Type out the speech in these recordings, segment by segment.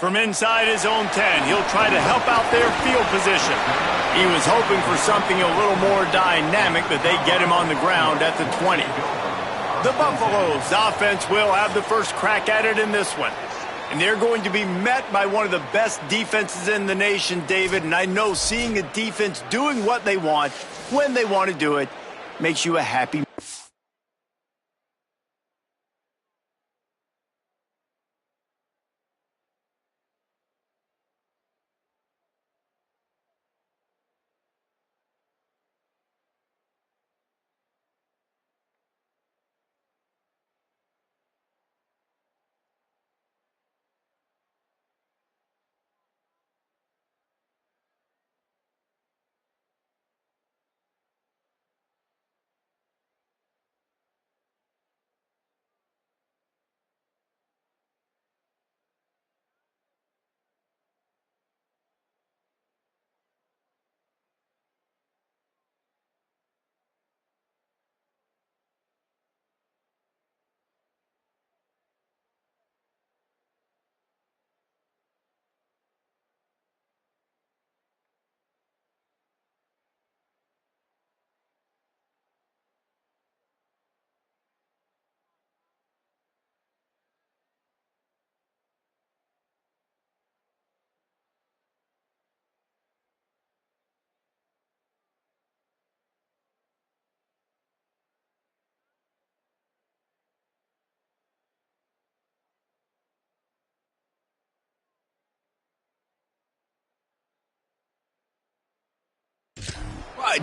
From inside his own 10, he'll try to help out their field position. He was hoping for something a little more dynamic, but they get him on the ground at the 20. The Buffaloes offense will have the first crack at it in this one. And they're going to be met by one of the best defenses in the nation, David. And I know seeing a defense doing what they want, when they want to do it, makes you a happy man.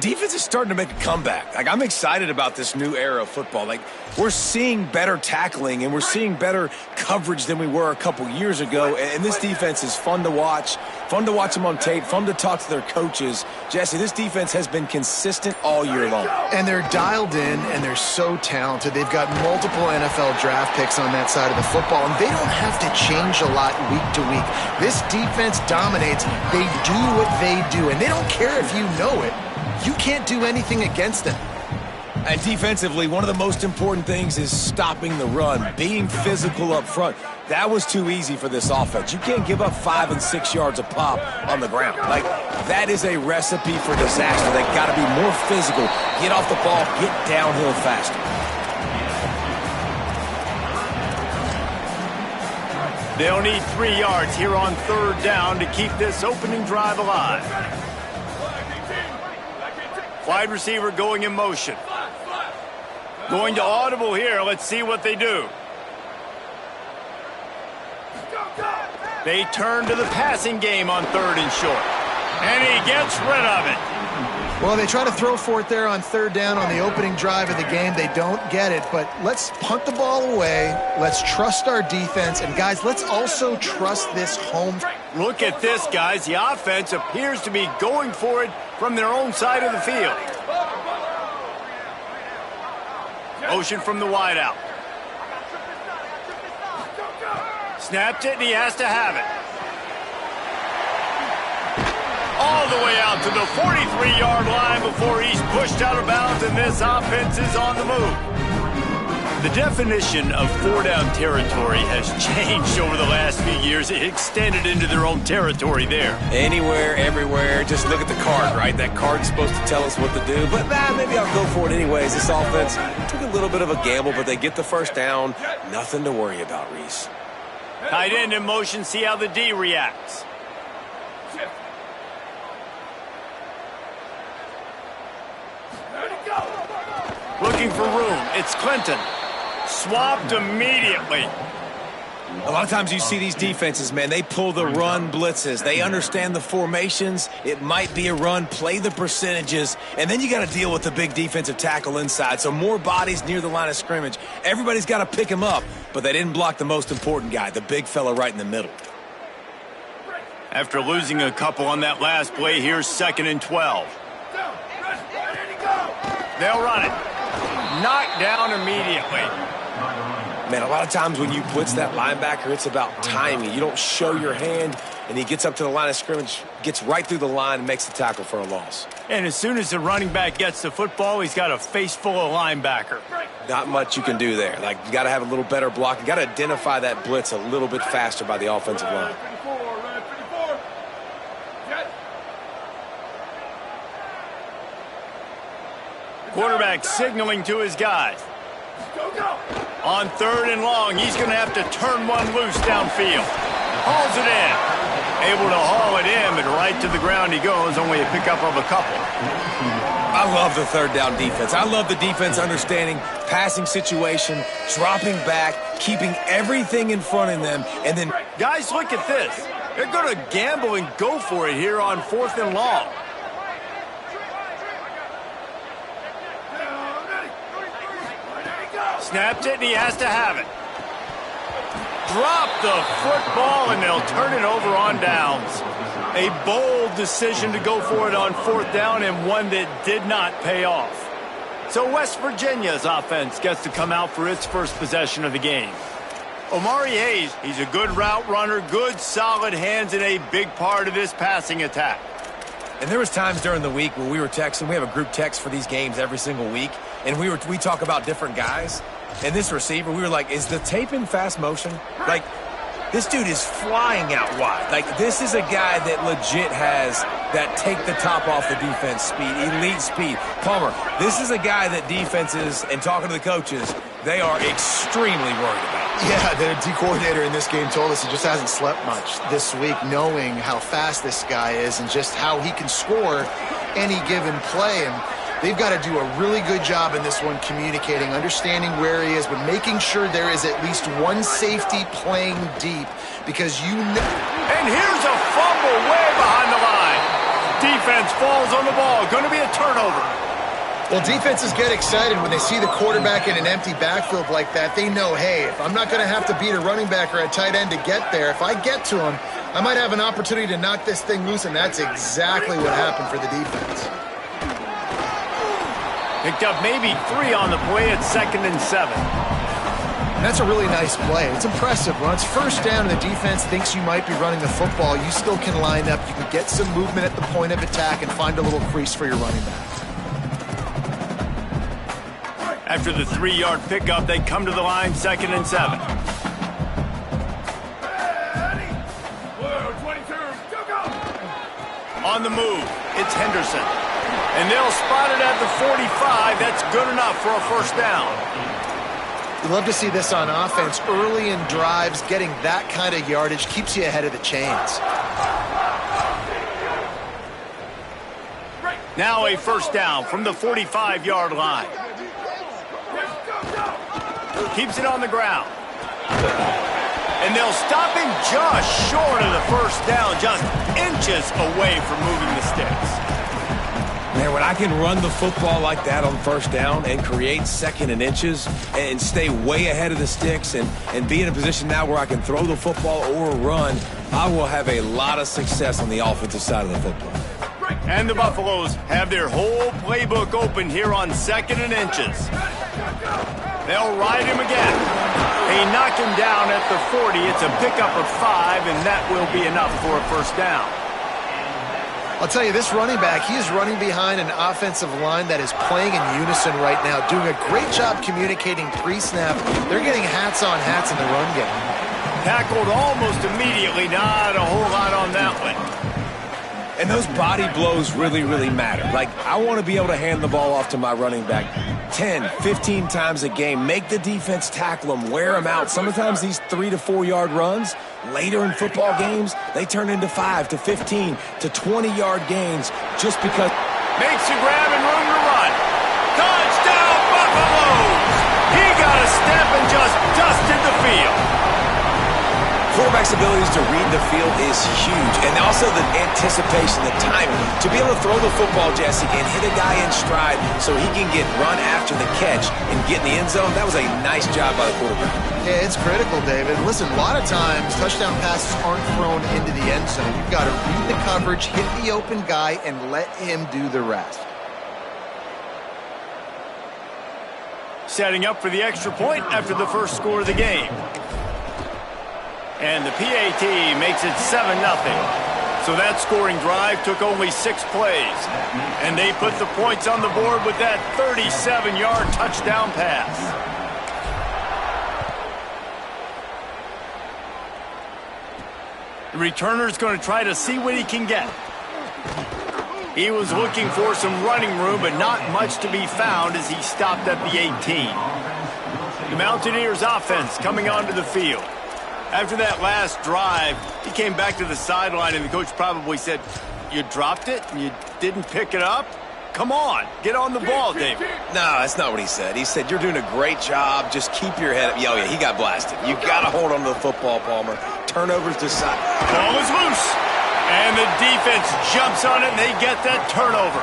Defense is starting to make a comeback. Like, I'm excited about this new era of football. Like, we're seeing better tackling and we're seeing better coverage than we were a couple years ago. And this defense is fun to watch them on tape, fun to talk to their coaches. Jesse, this defense has been consistent all year long. And they're dialed in and they're so talented. They've got multiple NFL draft picks on that side of the football, and they don't have to change a lot week to week. This defense dominates. They do what they do, and they don't care if you know it. You can't do anything against them. And defensively, one of the most important things is stopping the run, being physical up front. That was too easy for this offense. You can't give up 5 and 6 yards a pop on the ground. Like, that is a recipe for disaster. They got to be more physical, get off the ball, get downhill faster. They'll need 3 yards here on 3rd down to keep this opening drive alive. Wide receiver going in motion. Going to audible here. Let's see what they do. They turn to the passing game on 3rd and short. And he gets rid of it. Well, they try to throw for it there on 3rd down on the opening drive of the game. They don't get it, but let's punt the ball away. Let's trust our defense. And, guys, let's also trust this home. Look at this, guys. The offense appears to be going for it from their own side of the field. Motion from the wideout. Snapped it, and he has to have it. All the way out to the 43-yard line before he's pushed out of bounds, and this offense is on the move. The definition of 4-down territory has changed over the last few years. It extended into their own territory there. Anywhere, everywhere, just look at the card, right? That card's supposed to tell us what to do, but maybe I'll go for it anyways. This offense took a little bit of a gamble, but they get the first down. Nothing to worry about, Reese. Tight end in motion, see how the D reacts. Looking for room, it's Clinton. Swapped immediately. A lot of times you see these defenses, man, they pull the run blitzes. They understand the formations. It might be a run, play the percentages, and then you got to deal with the big defensive tackle inside. So more bodies near the line of scrimmage. Everybody's got to pick him up, but they didn't block the most important guy, the big fella right in the middle. After losing a couple on that last play, here's 2nd and 12. They'll run it. Knocked down immediately. Man, a lot of times when you blitz that linebacker, it's about timing. You don't show your hand, and he gets up to the line of scrimmage, gets right through the line, and makes the tackle for a loss. And as soon as the running back gets the football, he's got a face full of linebacker. Not much you can do there. Like, you got to have a little better block. You got to identify that blitz a little bit faster by the offensive line. Quarterback signaling to his guys. On 3rd and long, he's going to have to turn one loose downfield. Hauls it in. Able to haul it in, but right to the ground he goes, only a pickup of a couple. I love the 3rd down defense. I love the defense understanding passing situation, dropping back, keeping everything in front of them, and then... Guys, look at this. They're going to gamble and go for it here on 4th and long. Snaps it, and he has to have it. Drop the football, and they'll turn it over on downs. A bold decision to go for it on 4th down, and one that did not pay off. So West Virginia's offense gets to come out for its first possession of the game. Omari Hayes, he's a good route runner, good solid hands, and a big part of this passing attack. And there was times during the week where we were texting. We have a group text for these games every single week, and we talk about different guys. And this receiver, we were like, is the tape in fast motion? Like, this dude is flying out wide. Like, this is a guy that legit has that take the top off the defense speed, elite speed. Palmer, this is a guy that defenses, and talking to the coaches, they are extremely worried about. Yeah, the D coordinator in this game told us he just hasn't slept much this week, knowing how fast this guy is and just how he can score any given play. And they've got to do a really good job in this one communicating, understanding where he is, but making sure there is at least one safety playing deep, because you know... And here's a fumble way behind the line. Defense falls on the ball. Going to be a turnover. Well, defenses get excited when they see the quarterback in an empty backfield like that. They know, hey, if I'm not going to have to beat a running back or a tight end to get there, if I get to him, I might have an opportunity to knock this thing loose, and that's exactly what happened for the defense. Picked up maybe 3 on the play at 2nd and 7. And that's a really nice play. It's impressive. When it's 1st down and the defense thinks you might be running the football, you still can line up. You can get some movement at the point of attack and find a little crease for your running back. After the 3-yard pickup, they come to the line, 2nd and 7. On the move, it's Henderson. And they'll spot it at the 45. That's good enough for a 1st down. You love to see this on offense. Early in drives, getting that kind of yardage keeps you ahead of the chains. Now a 1st down from the 45-yard line. Keeps it on the ground. And they'll stop him just short of the 1st down, just inches away from moving the sticks. Man, when I can run the football like that on 1st down and create 2nd and inches and stay way ahead of the sticks and be in a position now where I can throw the football or run, I will have a lot of success on the offensive side of the football. And the Buffaloes have their whole playbook open here on 2nd and inches. They'll ride him again. They knock him down at the 40. It's a pickup of 5, and that will be enough for a 1st down. I'll tell you, this running back, he is running behind an offensive line that is playing in unison right now, doing a great job communicating pre-snap. They're getting hats on hats in the run game. Tackled almost immediately. Not a whole lot on that one. And those body blows really, really matter. Like, I want to be able to hand the ball off to my running back 10, 15 times a game. Make the defense tackle them, wear them out. Sometimes these 3 to 4 yard runs, later in football games, they turn into 5 to 15 to 20-yard gains just because. Makes a grab and room to run. Touchdown, Buffaloes! He got a step and just dusted the field. Quarterback's abilities to read the field is huge, and also the anticipation, the timing. To be able to throw the football, Jesse, and hit a guy in stride so he can get run after the catch and get in the end zone, that was a nice job by the quarterback. Yeah, it's critical, David. Listen, a lot of times touchdown passes aren't thrown into the end zone. You've got to read the coverage, hit the open guy, and let him do the rest. Setting up for the extra point after the first score of the game. And the PAT makes it 7-0. So that scoring drive took only 6 plays. And they put the points on the board with that 37-yard touchdown pass. The returner's going to try to see what he can get. He was looking for some running room, but not much to be found as he stopped at the 18. The Mountaineers offense coming onto the field. After that last drive, he came back to the sideline, and the coach probably said, "You dropped it and you didn't pick it up? Come on, get on the ball, David." No, that's not what he said. He said, "You're doing a great job. Just keep your head up." Oh, yeah, he got blasted. You got to hold on to the football, Palmer. Turnovers decide. Ball is loose. And the defense jumps on it, and they get that turnover.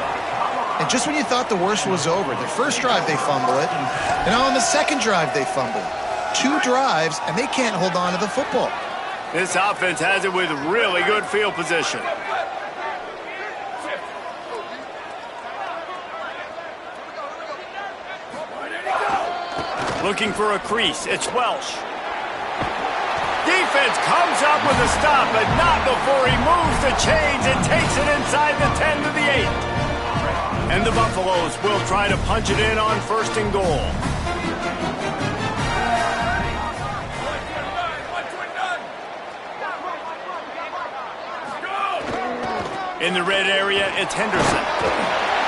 And just when you thought the worst was over, their first drive they fumble it, and on the second drive they fumble it. 2 drives, and they can't hold on to the football. This offense has it with really good field position. Looking for a crease. It's Welsh. Defense comes up with a stop, but not before he moves the chains and takes it inside the 10 to the 8. And the Buffaloes will try to punch it in on 1st and goal. In the red area, it's Henderson.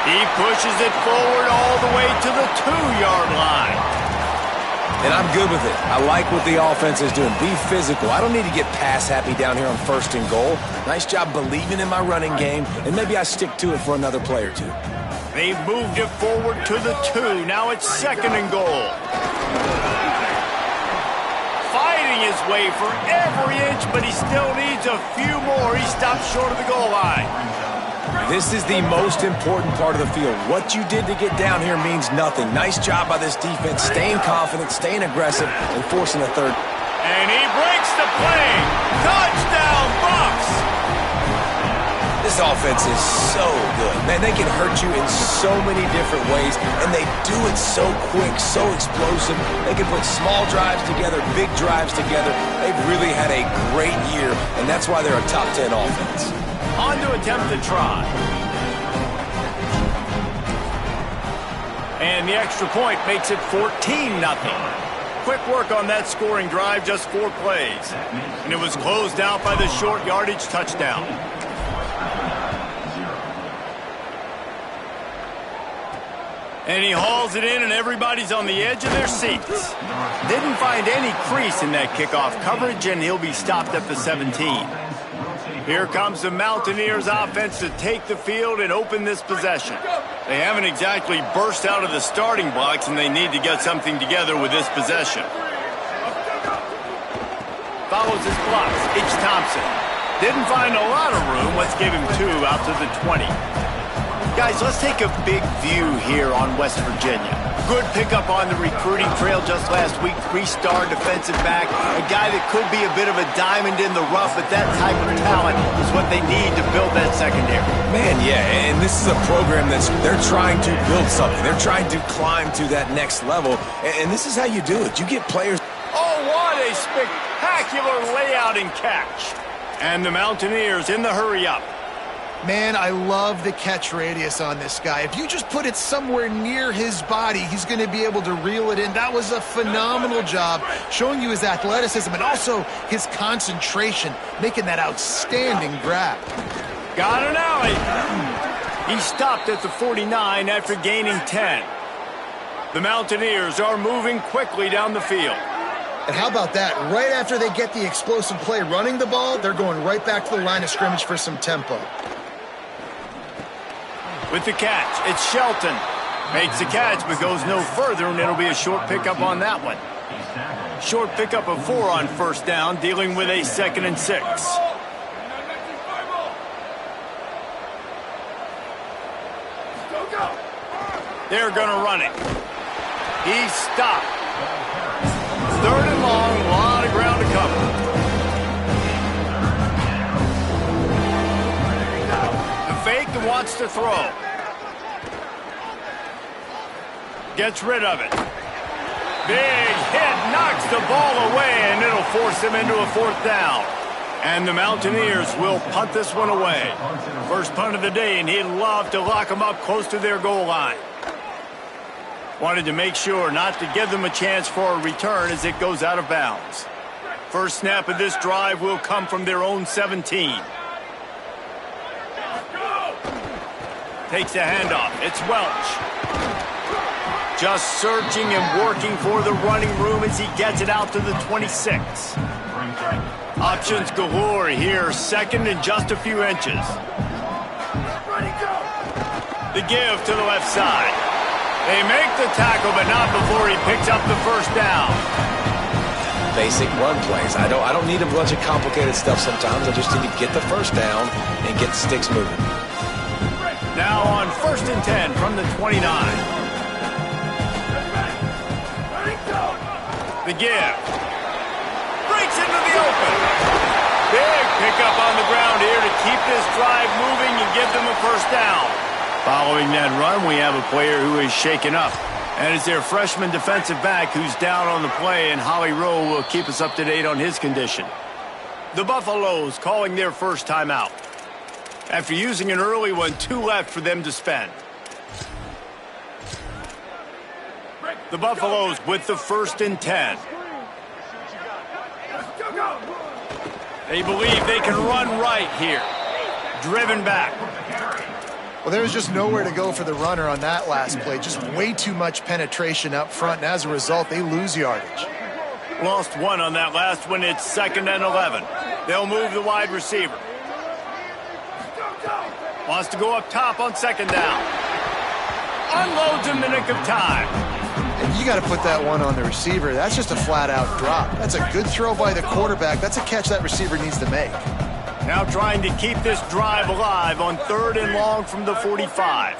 He pushes it forward all the way to the 2-yard line. And I'm good with it. I like what the offense is doing. Be physical. I don't need to get pass happy down here on 1st and goal. Nice job believing in my running game, and maybe I stick to it for another play or 2. They've moved it forward to the 2. Now it's 2nd and goal. Fighting his way for every inch, but he still needs a few more. He stops short of the goal line. This is the most important part of the field. What you did to get down here means nothing. Nice job by this defense, staying confident, staying aggressive, and forcing a 3rd. And he breaks the play. Touchdown, Bucks! This offense is so good. Man, they can hurt you in so many different ways, and they do it so quick, so explosive. They can put small drives together, big drives together. They've really had a great year, and that's why they're a top 10 offense. On to attempt the try. And the extra point makes it 14-0. Quick work on that scoring drive, just 4 plays. And it was closed out by the short yardage touchdown. And he hauls it in, and everybody's on the edge of their seats. Didn't find any crease in that kickoff coverage, and he'll be stopped at the 17. Here comes the Mountaineers offense to take the field and open this possession. They haven't exactly burst out of the starting blocks, and they need to get something together with this possession. Follows his blocks. H. Thompson. Didn't find a lot of room. Let's give him 2 out to the 20. Guys, let's take a big view here on West Virginia. Good pickup on the recruiting trail just last week. 3-star defensive back. A guy that could be a bit of a diamond in the rough, but that type of talent is what they need to build that secondary. Man, yeah, and this is a program they're trying to build something. They're trying to climb to that next level, and this is how you do it. You get players. Oh, what a spectacular layout and catch. And the Mountaineers in the hurry-up. Man, I love the catch radius on this guy. If you just put it somewhere near his body, he's going to be able to reel it in. That was a phenomenal job, showing you his athleticism and also his concentration, making that outstanding grab. Got an alley. He stopped at the 49 after gaining 10. The Mountaineers are moving quickly down the field. And how about that? Right after they get the explosive play running the ball, they're going right back to the line of scrimmage for some tempo. With the catch, it's Shelton. Makes the catch, but goes no further, and it'll be a short pickup on that one. Short pickup of 4 on 1st down, dealing with a 2nd and 6. They're going to run it. He's stopped. 3rd and long, a lot of ground to cover. Fake and wants to throw. Gets rid of it. Big hit, knocks the ball away, and it'll force him into a 4th down. And the Mountaineers will punt this one away. First punt of the day, and he'd love to lock them up close to their goal line. Wanted to make sure not to give them a chance for a return as it goes out of bounds. First snap of this drive will come from their own 17. Takes a handoff. It's Welch. Just searching and working for the running room as he gets it out to the 26. Options galore here. Second and just a few inches. The give to the left side. They make the tackle, but not before he picks up the first down. Basic run plays. I don't need a bunch of complicated stuff sometimes. I just need to get the first down and get the sticks moving. Now on 1st and 10 from the 29. The give. Breaks into the open. Big pickup on the ground here to keep this drive moving and give them a first down. Following that run, we have a player who is shaken up. And it's their freshman defensive back who's down on the play, and Holly Rowe will keep us up to date on his condition. The Buffaloes calling their first timeout. After using an early one, 2 left for them to spend. The Buffaloes with the 1st and 10. They believe they can run right here. Driven back. Well, there was just nowhere to go for the runner on that last play. Just way too much penetration up front, and as a result, they lose yardage. Lost 1 on that last one. It's 2nd and 11. They'll move the wide receiver. Wants to go up top on 2nd down. Unloads in the nick of time. And you got to put that one on the receiver. That's just a flat-out drop. That's a good throw by the quarterback. That's a catch that receiver needs to make. Now trying to keep this drive alive on 3rd and long from the 45.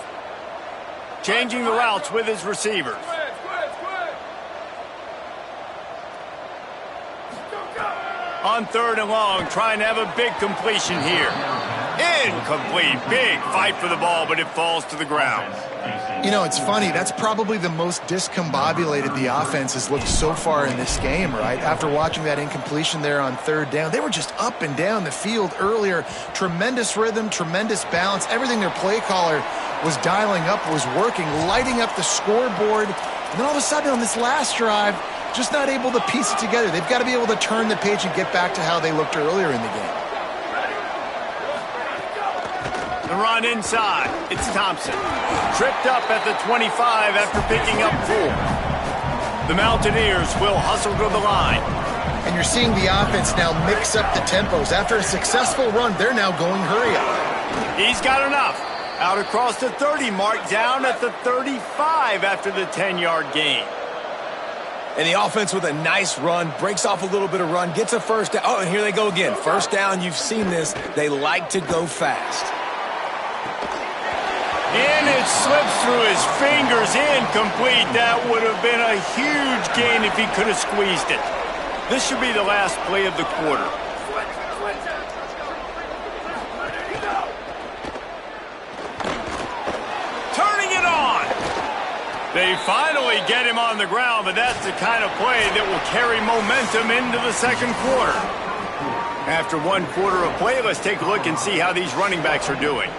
Changing the routes with his receivers. On 3rd and long, trying to have a big completion here. Incomplete. Big fight for the ball, but it falls to the ground. You know, it's funny. That's probably the most discombobulated the offense has looked so far in this game, right? After watching that incompletion there on 3rd down, they were just up and down the field earlier. Tremendous rhythm, tremendous balance. Everything their play caller was dialing up was working, lighting up the scoreboard. And then all of a sudden on this last drive, just not able to piece it together. They've got to be able to turn the page and get back to how they looked earlier in the game. The run inside. It's Thompson. Tripped up at the 25 after picking up 4. The Mountaineers will hustle to the line. And you're seeing the offense now mix up the tempos. After a successful run, they're now going hurry up. He's got enough. Out across the 30 mark, down at the 35 after the 10-yard gain. And the offense with a nice run, breaks off a little bit of run, gets a first down. Oh, and here they go again. First down, you've seen this. They like to go fast. And it slips through his fingers, incomplete. That would have been a huge gain if he could have squeezed it. This should be the last play of the quarter. Turning it on. They finally get him on the ground, but that's the kind of play that will carry momentum into the 2nd quarter. After 1 quarter of play, let's take a look and see how these running backs are doing.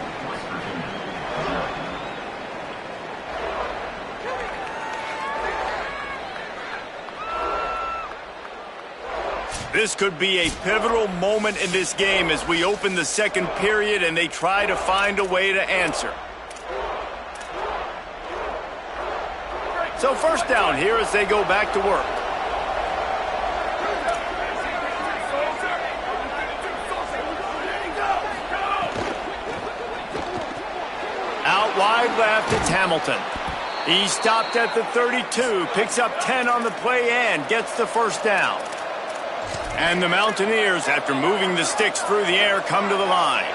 This could be a pivotal moment in this game as we open the 2nd period and they try to find a way to answer. So first down here as they go back to work. Out wide left, it's Hamilton. He stopped at the 32, picks up 10 on the play and gets the first down. And the Mountaineers, after moving the sticks through the air, come to the line.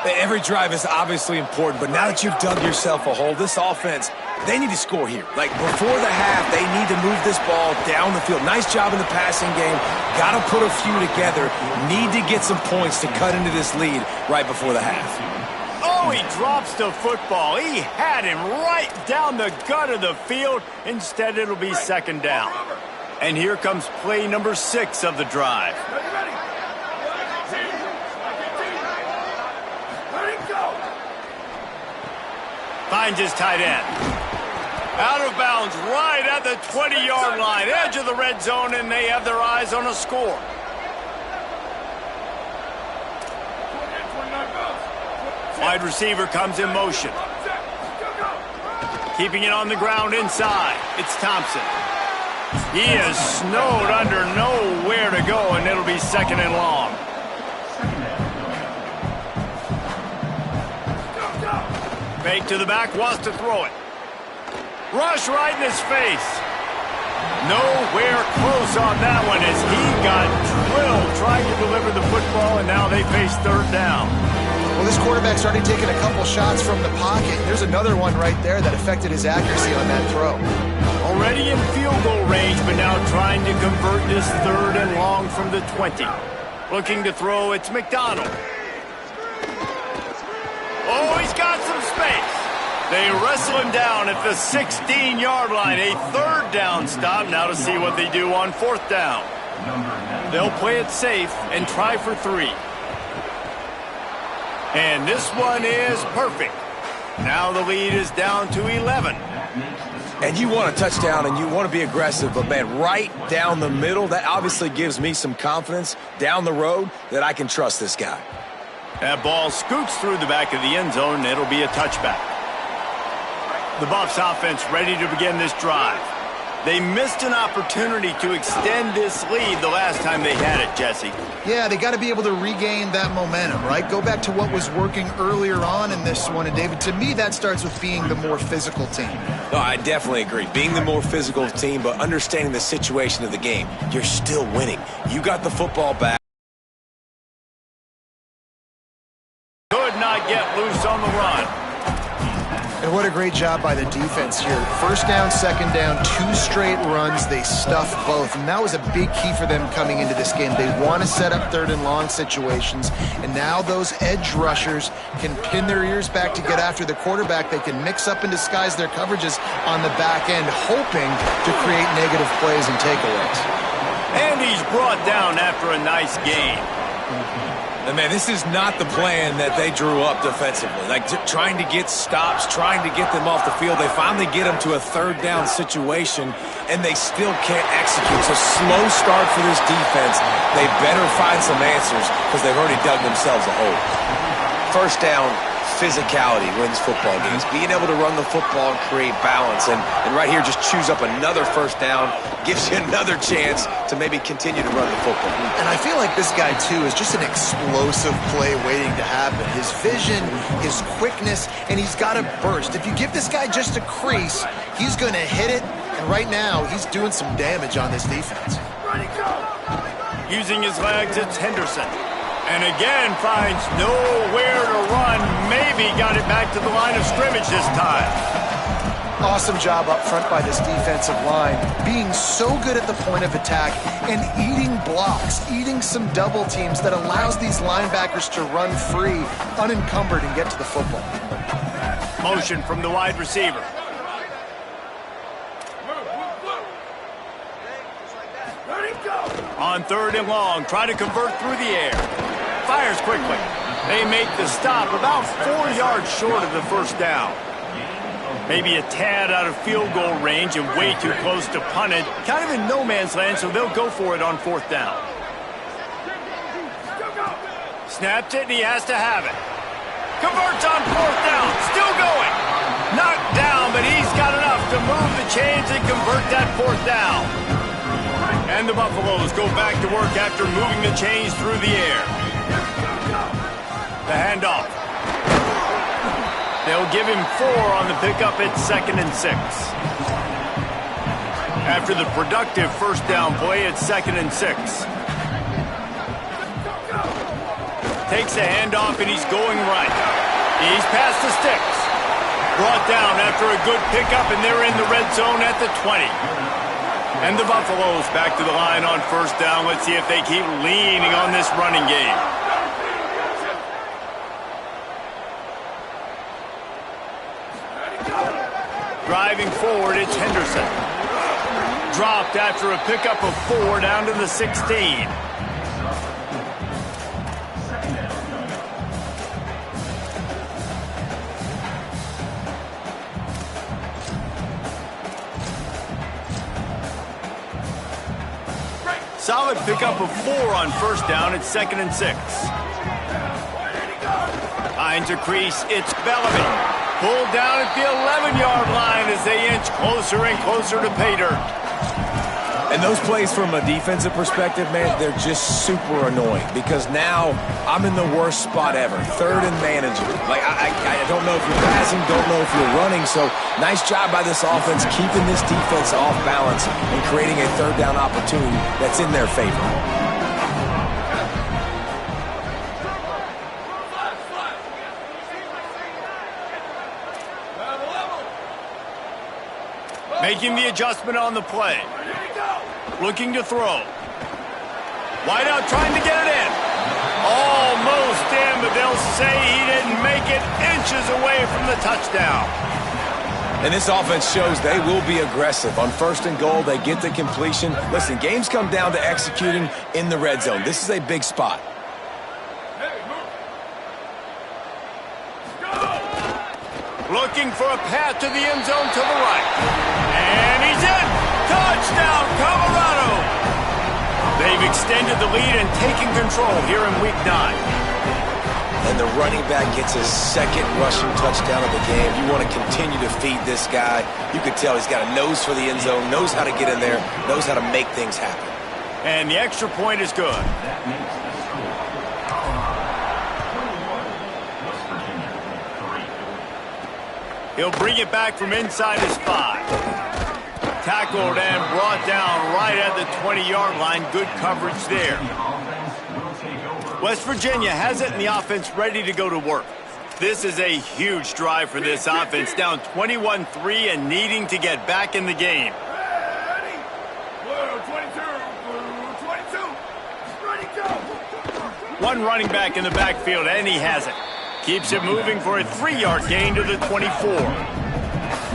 Every drive is obviously important, but now that you've dug yourself a hole, this offense, they need to score here. Like, before the half, they need to move this ball down the field. Nice job in the passing game. Got to put a few together. Need to get some points to cut into this lead right before the half. Oh, he drops the football. He had him right down the gut of the field. Instead, it'll be 2nd down. And here comes play number 6 of the drive. Finds his tight end. Out of bounds right at the 20-yard line. Edge of the red zone, and they have their eyes on a score. Wide receiver comes in motion. Keeping it on the ground inside. It's Thompson. He is snowed under, nowhere to go, and it'll be second and long. Fake to the back, wants to throw it. Rush right in his face. Nowhere close on that one as he got drilled trying to deliver the football, and now they face third down. Well, this quarterback's already taken a couple shots from the pocket. There's another one right there that affected his accuracy on that throw. Already in field goal range, but now trying to convert this third and long from the 20. Looking to throw, it's McDonald. Oh, he's got some space. They wrestle him down at the 16-yard line. A third down stop now to see what they do on fourth down. They'll play it safe and try for 3. And this one is perfect. Now the lead is down to 11. And you want a touchdown and you want to be aggressive, but, man, right down the middle, that obviously gives me some confidence down the road that I can trust this guy. That ball scoots through the back of the end zone, and it'll be a touchback. The Buffs offense ready to begin this drive. They missed an opportunity to extend this lead the last time they had it, Jesse. Yeah, they got to be able to regain that momentum, right? Go back to what was working earlier on in this one. And, David, to me, that starts with being the more physical team. No, I definitely agree. Being the more physical team, but understanding the situation of the game. You're still winning. You got the football back. Could not get loose on the run. And what a great job by the defense here. First down, second down, 2 straight runs. They stuffed both. And that was a big key for them coming into this game. They want to set up third and long situations. And now those edge rushers can pin their ears back to get after the quarterback. They can mix up and disguise their coverages on the back end, hoping to create negative plays and takeaways. And he's brought down after a nice gain. And, man, this is not the plan that they drew up defensively. Like, trying to get stops, trying to get them off the field. They finally get them to a third down situation, and they still can't execute. So slow start for this defense. They better find some answers because they've already dug themselves a hole. First down, physicality wins football games. Being able to run the football and create balance. And right here, just choose up another first down, gives you another chance to maybe continue to run the football. And I feel like this guy, too, is just an explosive play waiting to happen. His vision, his quickness, and he's got a burst. If you give this guy just a crease, he's going to hit it. And right now, he's doing some damage on this defense. Using his legs, it's Henderson. And again, finds nowhere to run. Maybe got it back to the line of scrimmage this time. Awesome job up front by this defensive line, being so good at the point of attack and eating blocks, eating some double teams that allows these linebackers to run free, unencumbered, and get to the football. Motion from the wide receiver. On third and long, try to convert through the air. Fires quickly. They make the stop about 4 yards short of the first down. Maybe a tad out of field goal range and way too close to punt it. Kind of in no man's land, so they'll go for it on fourth down. Snaps it, and he has to have it. Converts on fourth down. Still going. Knocked down, but he's got enough to move the chains and convert that fourth down. And the Buffaloes go back to work after moving the chains through the air. The handoff. They'll give him 4 on the pickup at 2nd and 6. After the productive first down play, it's 2nd and 6. Takes a handoff, and he's going right. He's past the sticks. Brought down after a good pickup, and they're in the red zone at the 20. And the Buffaloes back to the line on first down. Let's see if they keep leaning on this running game. Driving forward, it's Henderson. Dropped after a pickup of 4 down to the 16. Solid pickup of 4 on first down at 2nd and 6. Finds a crease. It's Bellamy. Pulled down at the 11-yard line as they inch closer and closer to pay dirt. And those plays from a defensive perspective, man, they're just super annoying because now I'm in the worst spot ever. Third and manageable. Like, I don't know if you're passing, don't know if you're running. So nice job by this offense keeping this defense off balance and creating a third down opportunity that's in their favor. Making the adjustment on the play. Looking to throw. Wide out trying to get it in. Almost in, but they'll say he didn't make it, inches away from the touchdown. And this offense shows they will be aggressive. On first and goal, they get the completion. Listen, games come down to executing in the red zone. This is a big spot. Looking for a path to the end zone to the right. And he's in. Touchdown, Colorado! They've extended the lead and taken control here in Week 9. And the running back gets his second rushing touchdown of the game. You want to continue to feed this guy. You could tell he's got a nose for the end zone, knows how to get in there, knows how to make things happen. And the extra point is good. He'll bring it back from inside his 5. Tackled and brought down right at the 20-yard line. Good coverage there. West Virginia has it in the offense ready to go to work. This is a huge drive for this offense, down 21-3 and needing to get back in the game. One running back in the backfield, and he has it. Keeps it moving for a 3-yard gain to the 24.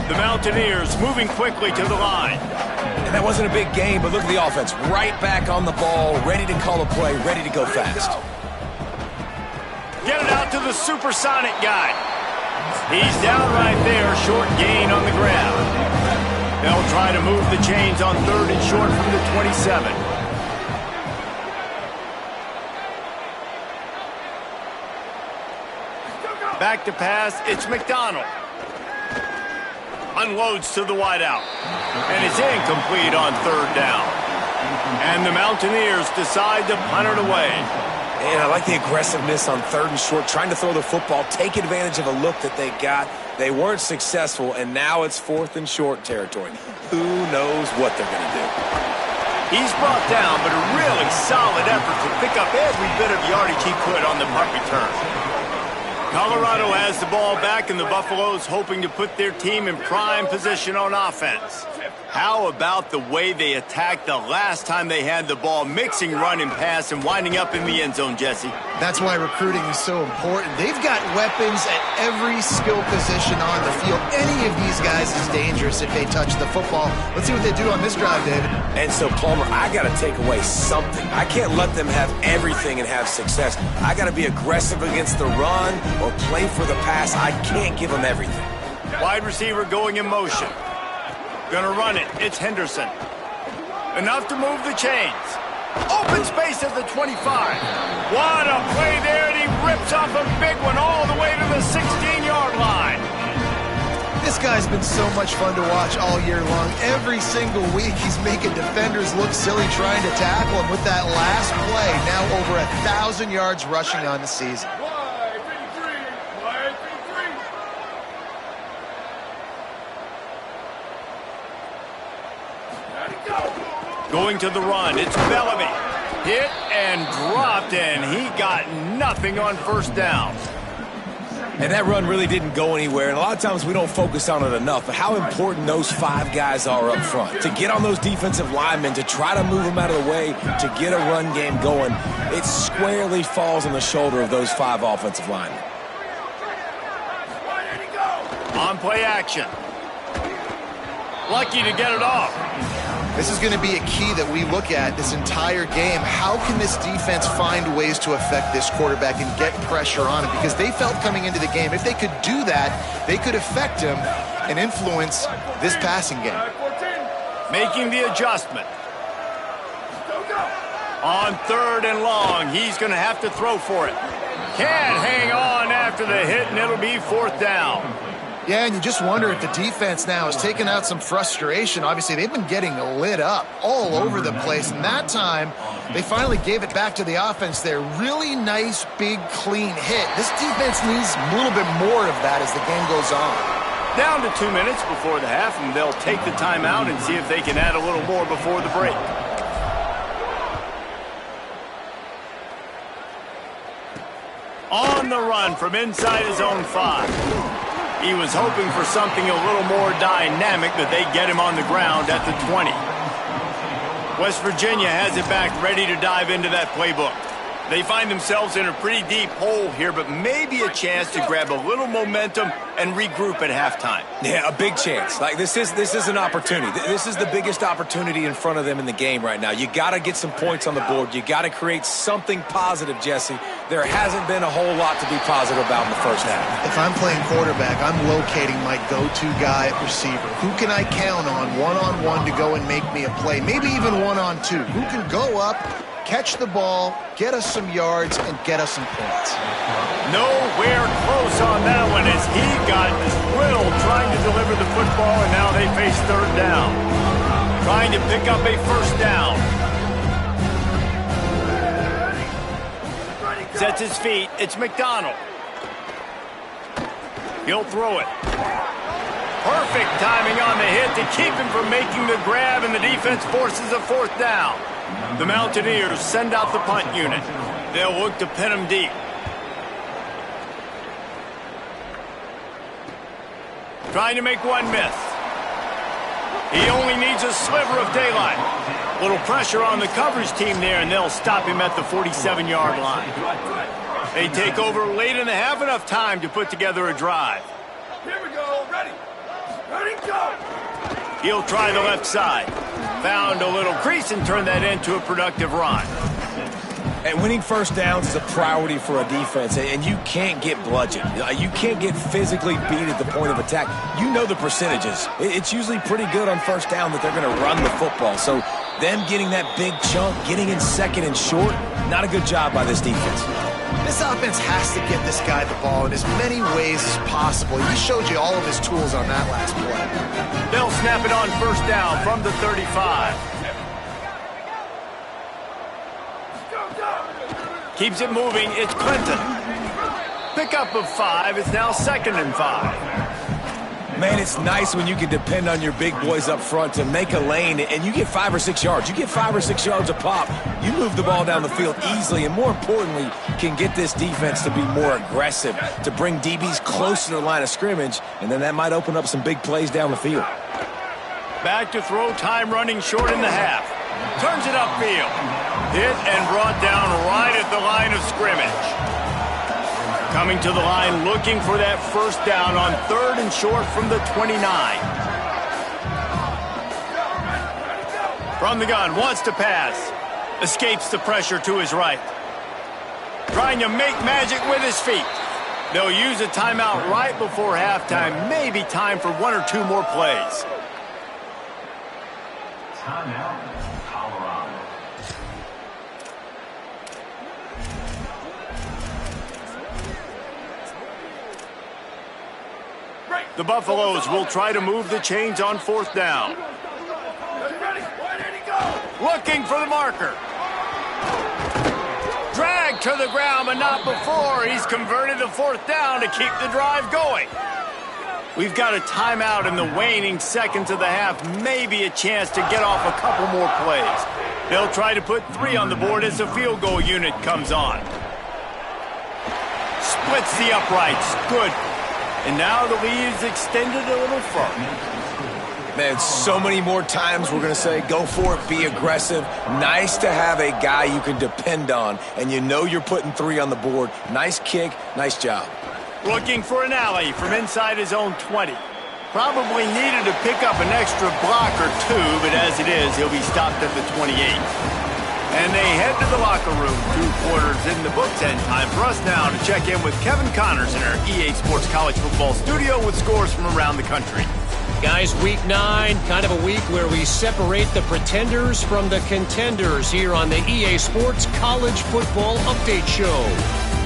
The Mountaineers moving quickly to the line. And that wasn't a big game, but look at the offense. Right back on the ball, ready to call a play, ready to go fast. Get it out to the supersonic guy. He's down right there, short gain on the ground. They'll try to move the chains on third and short from the 27. Back to pass, it's McDonald. Unloads to the wideout. And it's incomplete on third down. And the Mountaineers decide to punt it away. And I like the aggressiveness on third and short, trying to throw the football, take advantage of a look that they got. They weren't successful, and now it's fourth and short territory. Who knows what they're going to do? He's brought down, but a really solid effort to pick up every bit of yardage he could on the punt return. Colorado has the ball back, and the Buffaloes hoping to put their team in prime position on offense. How about the way they attacked the last time they had the ball, mixing run and pass and winding up in the end zone, Jesse? That's why recruiting is so important. They've got weapons at every skill position on the field. Any of these guys is dangerous if they touch the football. Let's see what they do on this drive, David. And so, Palmer, I got to take away something. I can't let them have everything and have success. I got to be aggressive against the run or play for the pass. I can't give them everything. Wide receiver going in motion. Gonna run it. It's Henderson. Enough to move the chains. Open space at the 25. What a play there, and he rips off a big one all the way to the 16-yard line. This guy's been so much fun to watch all year long. Every single week he's making defenders look silly trying to tackle him with that last play. Now over 1,000 yards rushing on the season. Going to the run, it's Bellamy. Hit and dropped, and he got nothing on first down. And that run really didn't go anywhere, and a lot of times we don't focus on it enough, but how important those 5 guys are up front. To get on those defensive linemen, to try to move them out of the way, to get a run game going, it squarely falls on the shoulder of those 5 offensive linemen. On play action. Lucky to get it off. This is going to be a key that we look at this entire game. How can this defense find ways to affect this quarterback and get pressure on him? Because they felt coming into the game, if they could do that, they could affect him and influence this passing game. Making the adjustment. On third and long, he's going to have to throw for it. Can't hang on after after the hit, and it'll be 4th down. Yeah, and you just wonder if the defense now has taken out some frustration. Obviously, they've been getting lit up all over the place, and that time they finally gave it back to the offense there. Really nice, big, clean hit. This defense needs a little bit more of that as the game goes on. Down to 2 minutes before the half, and they'll take the timeout and see if they can add a little more before the break. On the run from inside his own 5. He was hoping for something a little more dynamic, but they get him on the ground at the 20. West Virginia has it back, ready to dive into that playbook. They find themselves in a pretty deep hole here, but maybe a chance to grab a little momentum and regroup at halftime. Yeah, a big chance. Like this is an opportunity. This is the biggest opportunity in front of them in the game right now. You got to get some points on the board. You got to create something positive, Jesse. There hasn't been a whole lot to be positive about in the first half. If I'm playing quarterback, I'm locating my go-to guy at receiver. Who can I count on one-on-one to go and make me a play? Maybe even one-on-two. Who can go up, catch the ball, get us some yards, and get us some points? Nowhere close on that one as he got drilled trying to deliver the football, and now they face 3rd down. Trying to pick up a 1st down. Sets his feet. It's McDonald. He'll throw it. Perfect timing on the hit to keep him from making the grab, and the defense forces a 4th down. The Mountaineers send out the punt unit. They'll look to pin him deep. Trying to make one miss. He only needs a sliver of daylight. Little pressure on the coverage team there, and they'll stop him at the 47-yard line. They take over late in the half, enough time to put together a drive. Here we go. Ready. Ready, go. He'll try the left side. Found a little crease and turned that into a productive run. And winning 1st downs is a priority for a defense, and you can't get bludgeoned. You can't get physically beat at the point of attack. You know the percentages. It's usually pretty good on 1st down that they're going to run the football. So them getting that big chunk, getting in 2nd and short, not a good job by this defense. This offense has to get this guy the ball in as many ways as possible. He showed you all of his tools on that last play. They'll snap it on 1st down from the 35. Keeps it moving. It's Clinton. Pickup of 5. It's now 2nd and 5. Man, it's nice when you can depend on your big boys up front to make a lane, and you get 5 or 6 yards. You get 5 or 6 yards a pop. You move the ball down the field easily, and more importantly, can get this defense to be more aggressive, to bring DBs close to the line of scrimmage, and then that might open up some big plays down the field. Back to throw, time running short in the half. Turns it upfield. Hit and brought down right at the line of scrimmage. Coming to the line, looking for that 1st down on 3rd and short from the 29. From the gun, wants to pass. Escapes the pressure to his right. Trying to make magic with his feet. They'll use a timeout right before halftime. Maybe time for 1 or 2 more plays. Timeout, Colorado. The Buffaloes will try to move the chains on 4th down. Looking for the marker. Dragged to the ground, but not before. He's converted the 4th down to keep the drive going. We've got a timeout in the waning seconds of the half. Maybe a chance to get off a couple more plays. They'll try to put 3 on the board as the field goal unit comes on. Splits the uprights. Good. And now the lead is extended a little further. Man, so many more times we're going to say, go for it, be aggressive. Nice to have a guy you can depend on, and you know you're putting 3 on the board. Nice kick, nice job. Looking for an alley from inside his own 20. Probably needed to pick up an extra block or 2, but as it is, he'll be stopped at the 28. And they head to the locker room. 2 quarters in the books, and time for us now to check in with Kevin Connors in our EA Sports College Football studio with scores from around the country. Guys, week 9, kind of a week where we separate the pretenders from the contenders here on the EA Sports College Football Update Show.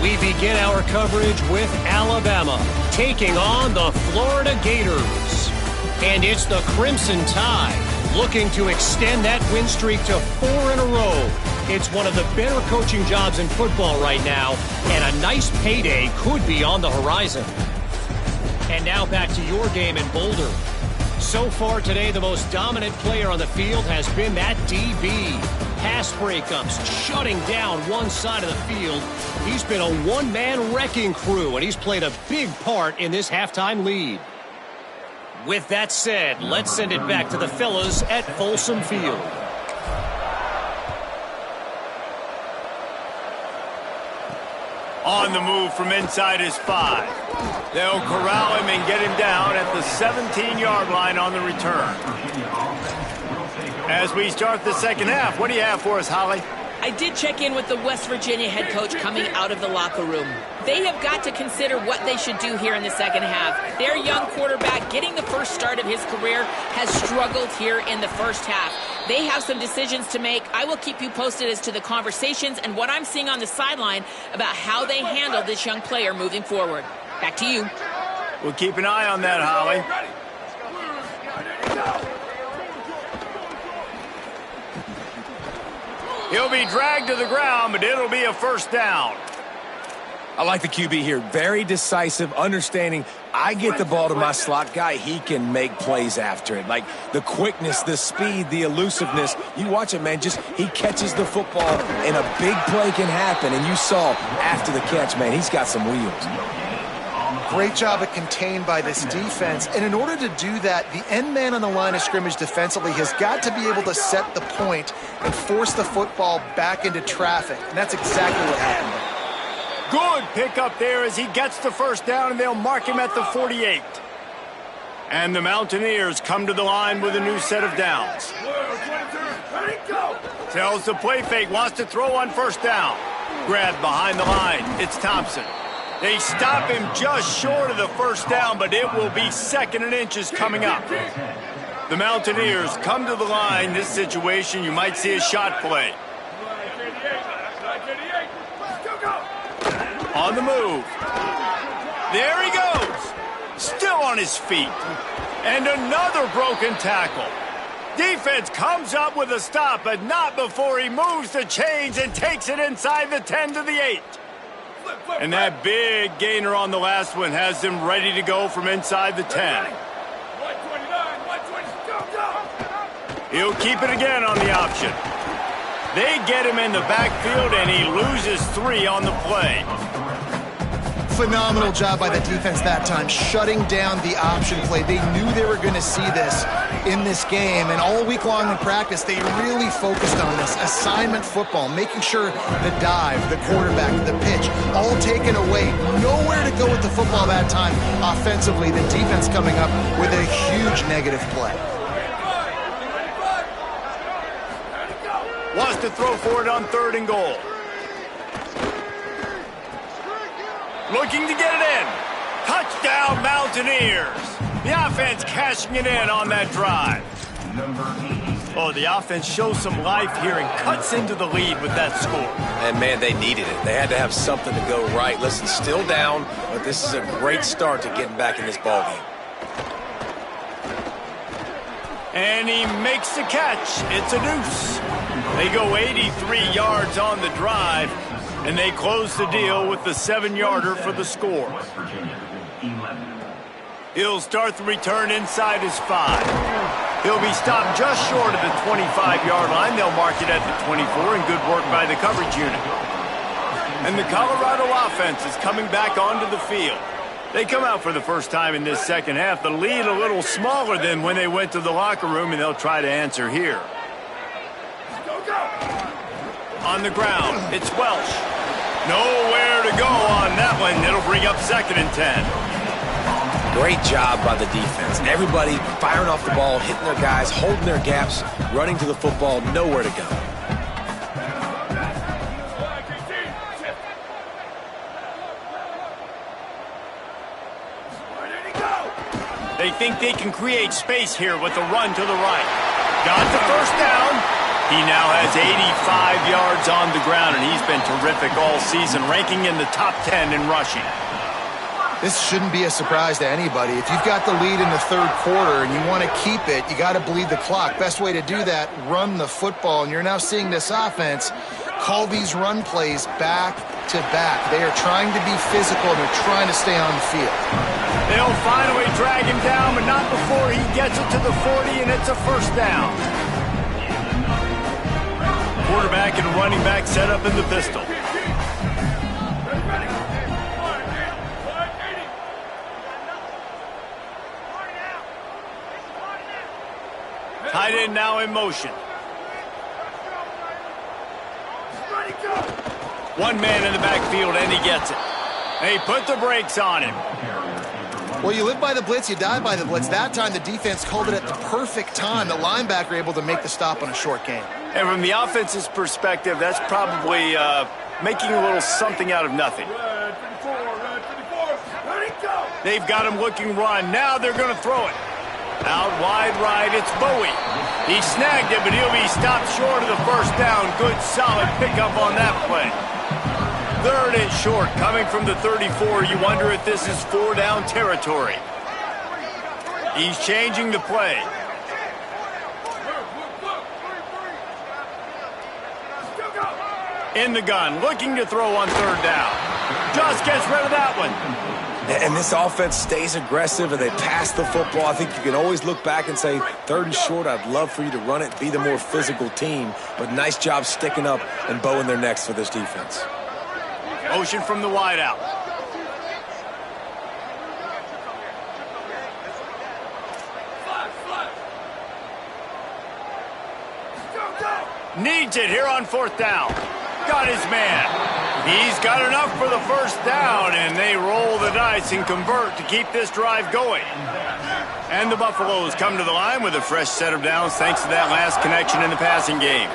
We begin our coverage with Alabama taking on the Florida Gators. And it's the Crimson Tide looking to extend that win streak to 4 in a row. It's one of the better coaching jobs in football right now, and a nice payday could be on the horizon. And now back to your game in Boulder. So far today, the most dominant player on the field has been that DB. Pass breakups, shutting down one side of the field. He's been a one-man wrecking crew, and he's played a big part in this halftime lead. With that said, let's send it back to the fellas at Folsom Field. On the move from inside his 5. They'll corral him and get him down at the 17-yard line on the return. As we start the second half, what do you have for us, Holly? I did check in with the West Virginia head coach coming out of the locker room. They have got to consider what they should do here in the second half. Their young quarterback, getting the first start of his career, has struggled here in the first half. They have some decisions to make. I will keep you posted as to the conversations and what I'm seeing on the sideline about how they handle this young player moving forward. Back to you. We'll keep an eye on that, Holly. He'll be dragged to the ground, but it'll be a first down. I like the QB here. Very decisive, understanding I get the ball to my slot guy, he can make plays after it. Like the quickness, the speed, the elusiveness. You watch it, man, just he catches the football and a big play can happen. And you saw after the catch, man, he's got some wheels. Great job of contained by this defense. And in order to do that, the end man on the line of scrimmage defensively has got to be able to set the point and force the football back into traffic. And that's exactly what happened. Good pickup there as he gets the first down, and they'll mark him at the 48. And the Mountaineers come to the line with a new set of downs. Tells the play fake, wants to throw on first down. Grabbed behind the line. It's Thompson. They stop him just short of the first down, but it will be 2nd and inches coming up. The Mountaineers come to the line. This situation, you might see a shot play. On the move. There he goes. Still on his feet. And another broken tackle. Defense comes up with a stop, but not before he moves the chains and takes it inside the 10 to the 8. And that big gainer on the last one has them ready to go from inside the 10. He'll keep it again on the option. They get him in the backfield, and he loses 3 on the play. Phenomenal job by the defense that time, shutting down the option play. They knew they were going to see this in this game, and all week long in practice, they really focused on this. Assignment football, making sure the dive, the quarterback, the pitch, all taken away. Nowhere to go with the football that time offensively. The defense coming up with a huge negative play. Wants to throw for it on 3rd and goal. Looking to get it in. Touchdown, Mountaineers. The offense cashing it in on that drive. Oh, the offense shows some life here and cuts into the lead with that score. And, man, they needed it. They had to have something to go right. Listen, still down, but this is a great start to getting back in this ballgame. And he makes the catch. It's a deuce. They go 83 yards on the drive, and they close the deal with the 7-yarder for the score. He'll start the return inside his 5. He'll be stopped just short of the 25-yard line. They'll mark it at the 24, and good work by the coverage unit. And the Colorado offense is coming back onto the field. They come out for the first time in this second half. The lead a little smaller than when they went to the locker room, and they'll try to answer here. On the ground, it's Welsh. Nowhere to go on that one. It'll bring up 2nd and 10. Great job by the defense. Everybody firing off the ball, hitting their guys, holding their gaps, running to the football, nowhere to go. They think they can create space here with the run to the right. Got the first down. He now has 85 yards on the ground, and he's been terrific all season, ranking in the top 10 in rushing. This shouldn't be a surprise to anybody. If you've got the lead in the third quarter and you want to keep it, you got to bleed the clock. Best way to do that, run the football. And you're now seeing this offense call these run plays back to back. They are trying to be physical, and they're trying to stay on the field. They'll finally drag him down, but not before he gets it to the 40, and it's a first down. Quarterback and running back set up in the pistol. Tight end now in motion. One man in the backfield, and he gets it. They put the brakes on him. Well, you live by the blitz, you die by the blitz. That time, the defense called it at the perfect time. The linebacker able to make the stop on a short gain. And from the offense's perspective, that's probably making a little something out of nothing. They've got him looking run. Now they're going to throw it. Out wide right, it's Bowie. He snagged it, but he'll be stopped short of the first down. Good, solid pickup on that play. Third and short, coming from the 34. You wonder if this is 4-down territory. He's changing the play. In the gun, looking to throw on third down. Just gets rid of that one. And this offense stays aggressive, and they pass the football. I think you can always look back and say, third and short, I'd love for you to run it, be the more physical team. But nice job sticking up and bowing their necks for this defense. Motion from the wide out. Needs it here on fourth down. Got his man. He's got enough for the first down, and they roll the dice and convert to keep this drive going. And the Buffaloes come to the line with a fresh set of downs thanks to that last connection in the passing game.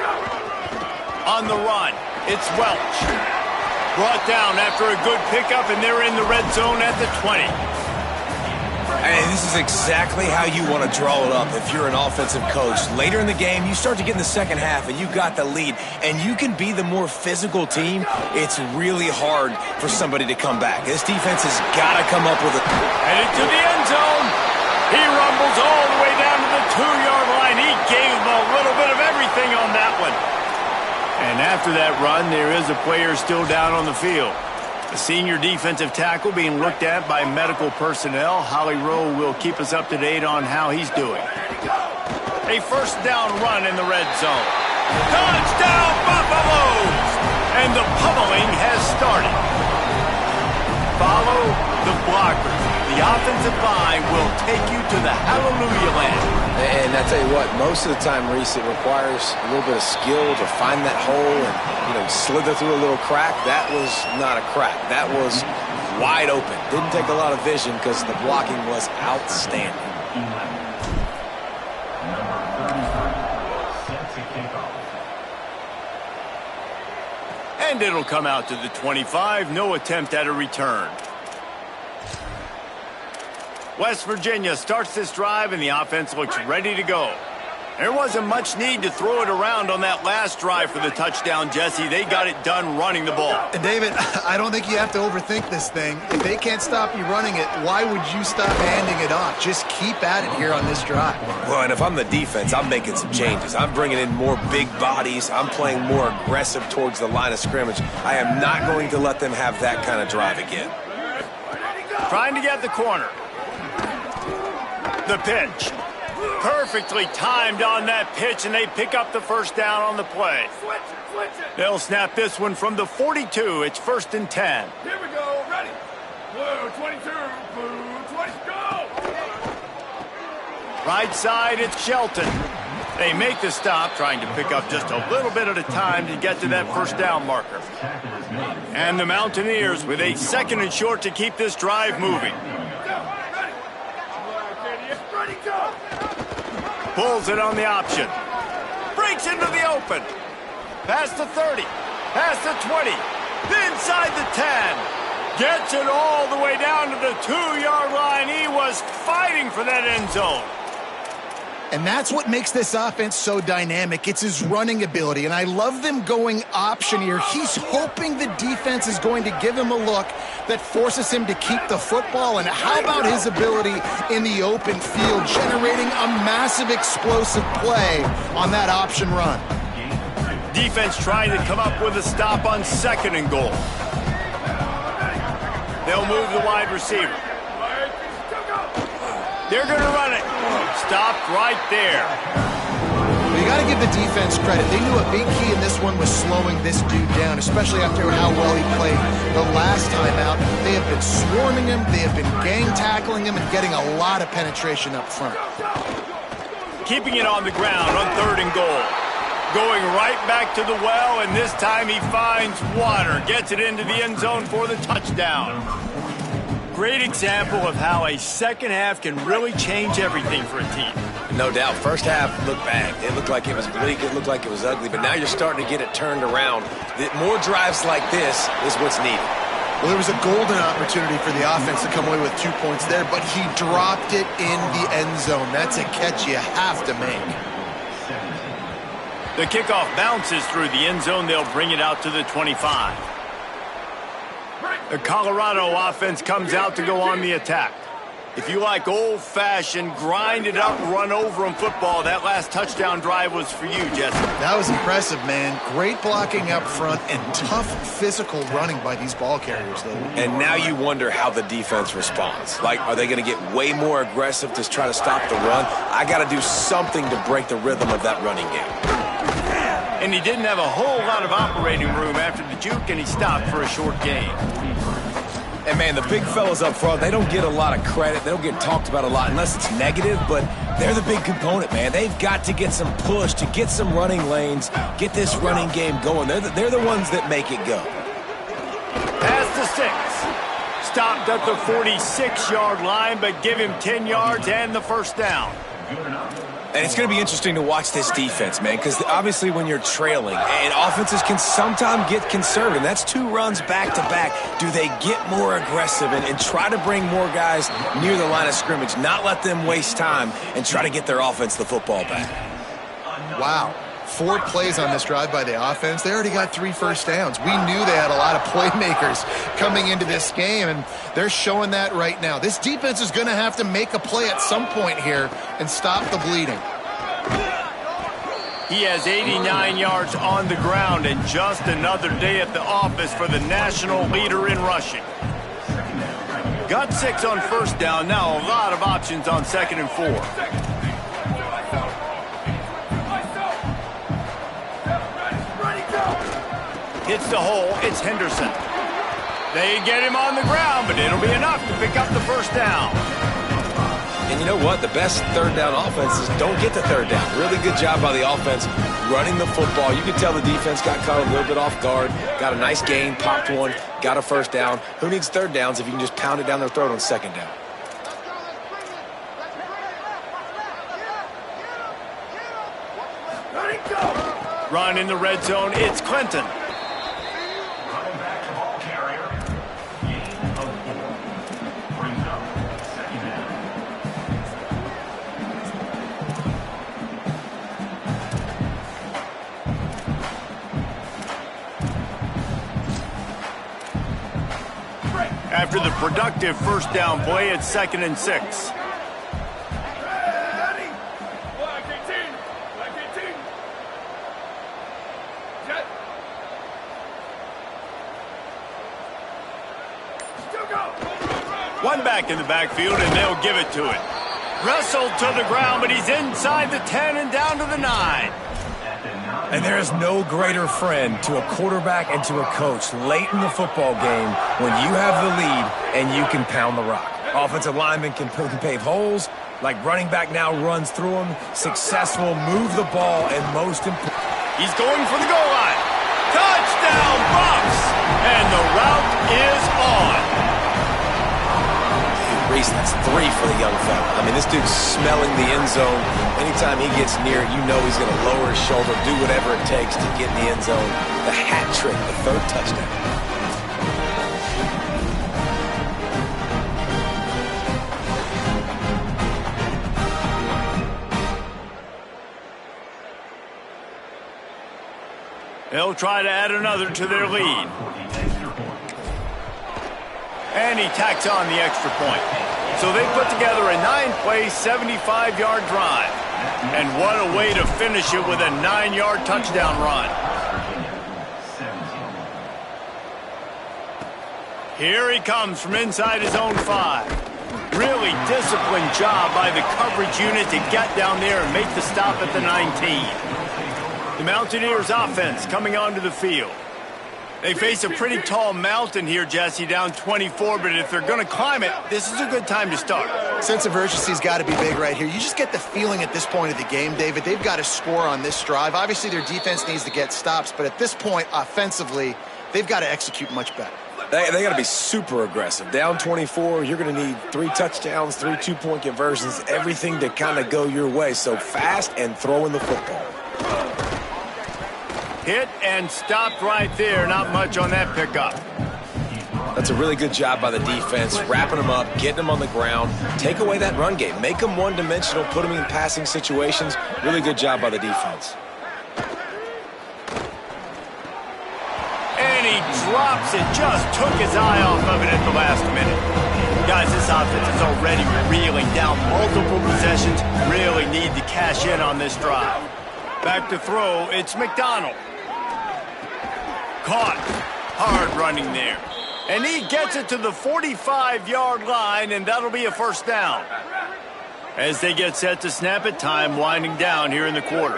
On the run, it's Welch. Brought down after a good pickup, and they're in the red zone at the 20. And this is exactly how you want to draw it up if you're an offensive coach. Later in the game, you start to get in the second half, and you've got the lead, and you can be the more physical team. It's really hard for somebody to come back. This defense has got to come up with it. Headed to the end zone. He rumbles all the way down to the 2-yard line. He gave them a little bit of everything on that one. And after that run, there is a player still down on the field. A senior defensive tackle being looked at by medical personnel. Holly Rowe will keep us up to date on how he's doing. A first down run in the red zone. Touchdown, Buffaloes! And the pummeling has started. Follow the blockers. The offensive line will take you to the hallelujah land. And I tell you what, most of the time, Reese, it requires a little bit of skill to find that hole and, slither through a little crack. That was not a crack. That was wide open. Didn't take a lot of vision because the blocking was outstanding. And it'll come out to the 25. No attempt at a return. West Virginia starts this drive, and the offense looks ready to go. There wasn't much need to throw it around on that last drive for the touchdown, Jesse. They got it done running the ball. And David, I don't think you have to overthink this thing. If they can't stop you running it, why would you stop handing it off? Just keep at it here on this drive. Well, and if I'm the defense, I'm making some changes. I'm bringing in more big bodies. I'm playing more aggressive towards the line of scrimmage. I am not going to let them have that kind of drive again. Trying to get the corner. The pitch. Perfectly timed on that pitch, and they pick up the first down on the play. They'll snap this one from the 42. It's 1st and 10. Here we go. Ready. Blue 22. Blue 20. Go. Right side, it's Shelton. They make the stop, trying to pick up just a little bit at a time to get to that first down marker. And the Mountaineers with a 2nd and short to keep this drive moving. Pulls it on the option. Breaks into the open. Past the 30. Past the 20. Inside the 10. Gets it all the way down to the 2-yard line. He was fighting for that end zone. And that's what makes this offense so dynamic. It's his running ability, and I love them going option here. He's hoping the defense is going to give him a look that forces him to keep the football. And how about his ability in the open field, generating a massive explosive play on that option run? Defense trying to come up with a stop on 2nd and goal. They'll move the wide receiver. They're going to run it. Stopped right there. Well, you got to give the defense credit. They knew a big key in this one was slowing this dude down, especially after how well he played the last time out. They have been swarming him. They have been gang tackling him and getting a lot of penetration up front. Keeping it on the ground on 3rd and goal. Going right back to the well, and this time he finds water. Gets it into the end zone for the touchdown. Great example of how a second half can really change everything for a team. No doubt. First half looked bad. It looked like it was bleak. It looked like it was ugly. But now you're starting to get it turned around. More drives like this is what's needed. Well, there was a golden opportunity for the offense to come away with 2 points there, but he dropped it in the end zone. That's a catch you have to make. The kickoff bounces through the end zone. They'll bring it out to the 25. The Colorado offense comes out to go on the attack. If you like old-fashioned, grind-it-up, run-over-'em football, that last touchdown drive was for you, Jesse. That was impressive, man. Great blocking up front and tough physical running by these ball carriers, though. And now you wonder how the defense responds. Like, are they going to get way more aggressive to try to stop the run? I got to do something to break the rhythm of that running game. And he didn't have a whole lot of operating room after the juke, and he stopped for a short gain. And, man, the big fellas up front, they don't get a lot of credit. They don't get talked about a lot unless it's negative, but they're the big component, man. They've got to get some push, to get some running lanes, get this running game going. They're the ones that make it go. Pass to 6. Stopped at the 46-yard line, but give him 10 yards and the first down. And it's going to be interesting to watch this defense, man, because obviously when you're trailing, and offenses can sometimes get conservative. That's 2 runs back-to-back. Do they get more aggressive and try to bring more guys near the line of scrimmage, not let them waste time, and try to get their offense the football back? Wow. 4 plays on this drive by the offense. They already got 3 first downs. We knew they had a lot of playmakers coming into this game, and they're showing that right now. This defense is going to have to make a play at some point here and stop the bleeding. He has 89 yards on the ground, and just another day at the office for the national leader in rushing. Got 6 on first down. Now a lot of options on 2nd and 4. Hits the hole. It's Henderson. They get him on the ground, but it'll be enough to pick up the first down. And you know what? The best third down offenses don't get the third down. Really good job by the offense running the football. You can tell the defense got caught a little bit off guard. Got a nice gain, popped one, got a first down. Who needs third downs if you can just pound it down their throat on 2nd down? Run in the red zone. It's Clinton. After the productive first down play, it's 2nd and 6. One back in the backfield, and they'll give it to it. Wrestled to the ground, but he's inside the 10 and down to the 9. And there is no greater friend to a quarterback and to a coach late in the football game when you have the lead and you can pound the rock. Offensive linemen can pave holes, like running back now runs through them. Successful, move the ball, and most important. He's going for the goal line. Touchdown, Bucks! And the route is on. Reese, that's 3 for the young fella. I mean, this dude's smelling the end zone. Anytime he gets near it, you know he's going to lower his shoulder, do whatever it takes to get in the end zone. The hat trick, the 3rd touchdown. They'll try to add another to their lead. And he tacks on the extra point. So they put together a 9-play, 75-yard drive. And what a way to finish it with a 9-yard touchdown run. Here he comes from inside his own 5. Really disciplined job by the coverage unit to get down there and make the stop at the 19. The Mountaineers offense coming onto the field. They face a pretty tall mountain here, Jesse, down 24, but if they're going to climb it, this is a good time to start. Sense of urgency's got to be big right here. You just get the feeling at this point of the game, David, they've got to score on this drive. Obviously, their defense needs to get stops, but at this point, offensively, they've got to execute much better. They got to be super aggressive. Down 24, you're going to need 3 touchdowns, 3 two-point conversions, everything to kind of go your way. So fast and throwing the football. Hit and stopped right there. Not much on that pickup. That's a really good job by the defense, wrapping them up, getting them on the ground. Take away that run game. Make them one-dimensional, put them in passing situations. Really good job by the defense. And he drops it. Just took his eye off of it at the last minute. Guys, this offense is already reeling down multiple possessions. Really need to cash in on this drive. Back to throw, it's McDonald. Caught. Hard running there. And he gets it to the 45-yard line, and that'll be a first down. As they get set to snap it, time winding down here in the quarter.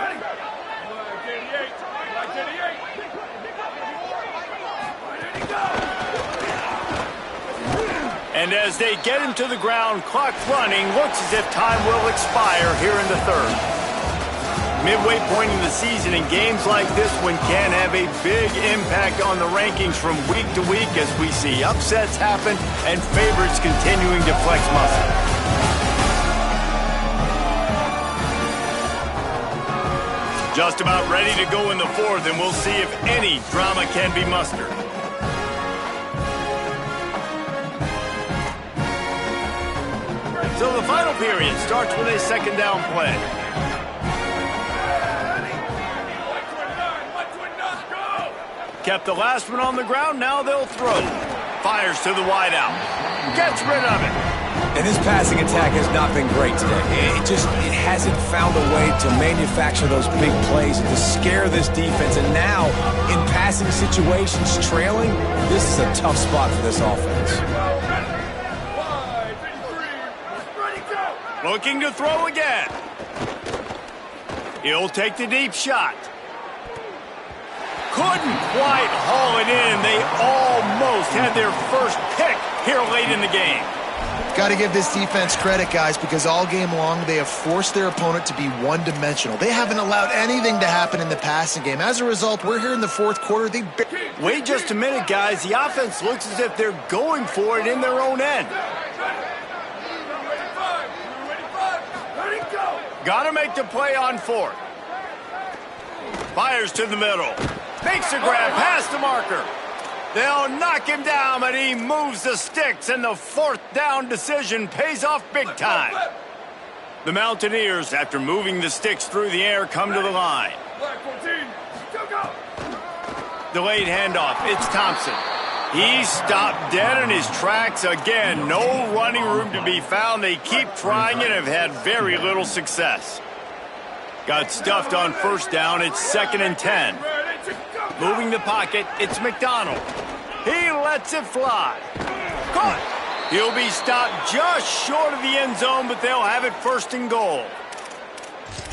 And as they get him to the ground, clock running, looks as if time will expire here in the third. Midway point in the season, and games like this one can have a big impact on the rankings from week to week as we see upsets happen and favorites continuing to flex muscle. Just about ready to go in the fourth, and we'll see if any drama can be mustered. So the final period starts with a second down play. Kept the last one on the ground, now they'll throw. Fires to the wideout. Gets rid of it. And this passing attack has not been great today. It hasn't found a way to manufacture those big plays and to scare this defense. And now, in passing situations, trailing, this is a tough spot for this offense. Looking to throw again. He'll take the deep shot. Couldn't quite haul it in. They almost had their first pick here late in the game. Got to give this defense credit, guys, because all game long they have forced their opponent to be one-dimensional. They haven't allowed anything to happen in the passing game. As a result, we're here in the fourth quarter. Wait just a minute, guys. The offense looks as if they're going for it in their own end. Got to make the play on fourth. Fires to the middle. Makes a grab past the marker. They'll knock him down, but he moves the sticks, and the fourth down decision pays off big time. The Mountaineers, after moving the sticks through the air, come to the line. Delayed handoff. It's Thompson. He stopped dead in his tracks again. No running room to be found. They keep trying it and have had very little success. Got stuffed on first down. It's 2nd and 10. Moving the pocket, it's McDonald. He lets it fly. Caught. He'll be stopped just short of the end zone, but they'll have it 1st and goal.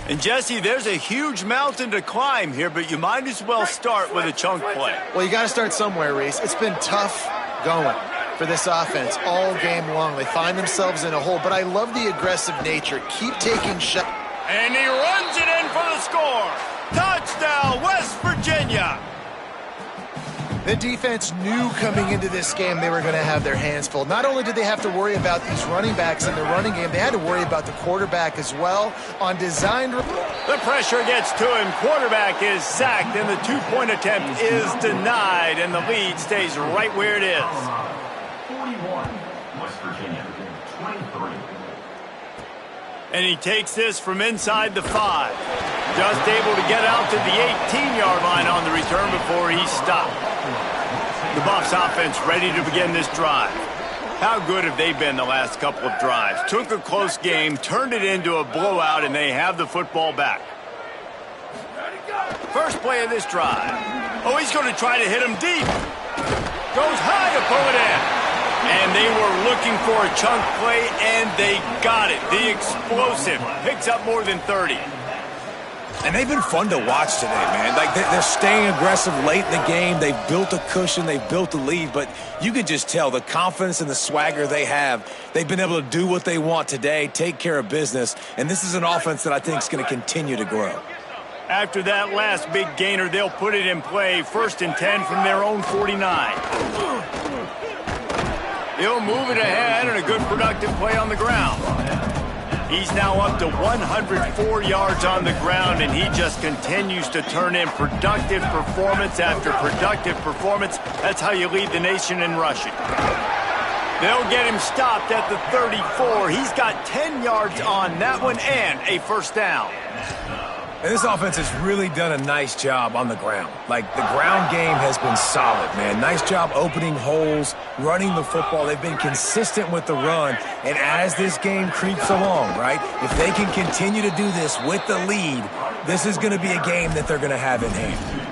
And, Jesse, there's a huge mountain to climb here, but you might as well start with a chunk play. Well, you got to start somewhere, Reese. It's been tough going for this offense all game long. They find themselves in a hole, but I love the aggressive nature. Keep taking shots. And he runs it in for the score. Touchdown, West Virginia. The defense knew coming into this game they were going to have their hands full. Not only did they have to worry about these running backs in the running game, they had to worry about the quarterback as well on design. The pressure gets to him. Quarterback is sacked, and the two-point attempt is denied, and the lead stays right where it is. 41, West Virginia, 23. And he takes this from inside the 5. Just able to get out to the 18-yard line on the return before he stopped. The Buffs offense ready to begin this drive. How good have they been the last couple of drives? Took a close game, turned it into a blowout, and they have the football back. First play of this drive. Oh, he's going to try to hit him deep. Goes high to pull it in. And they were looking for a chunk play, and they got it. The explosive picks up more than 30. And they've been fun to watch today, man. Like, they're staying aggressive late in the game. They've built a cushion. They've built a lead. But you can just tell the confidence and the swagger they have. They've been able to do what they want today, take care of business. And this is an offense that I think is going to continue to grow. After that last big gainer, they'll put it in play. 1st and 10 from their own 49. He'll move it ahead, and a good productive play on the ground. He's now up to 104 yards on the ground, and he just continues to turn in productive performance after productive performance. That's how you lead the nation in rushing. They'll get him stopped at the 34. He's got 10 yards on that one and a first down. And this offense has really done a nice job on the ground. Like, the ground game has been solid, man. Nice job opening holes, running the football. They've been consistent with the run. And as this game creeps along, right, if they can continue to do this with the lead, this is going to be a game that they're going to have in hand.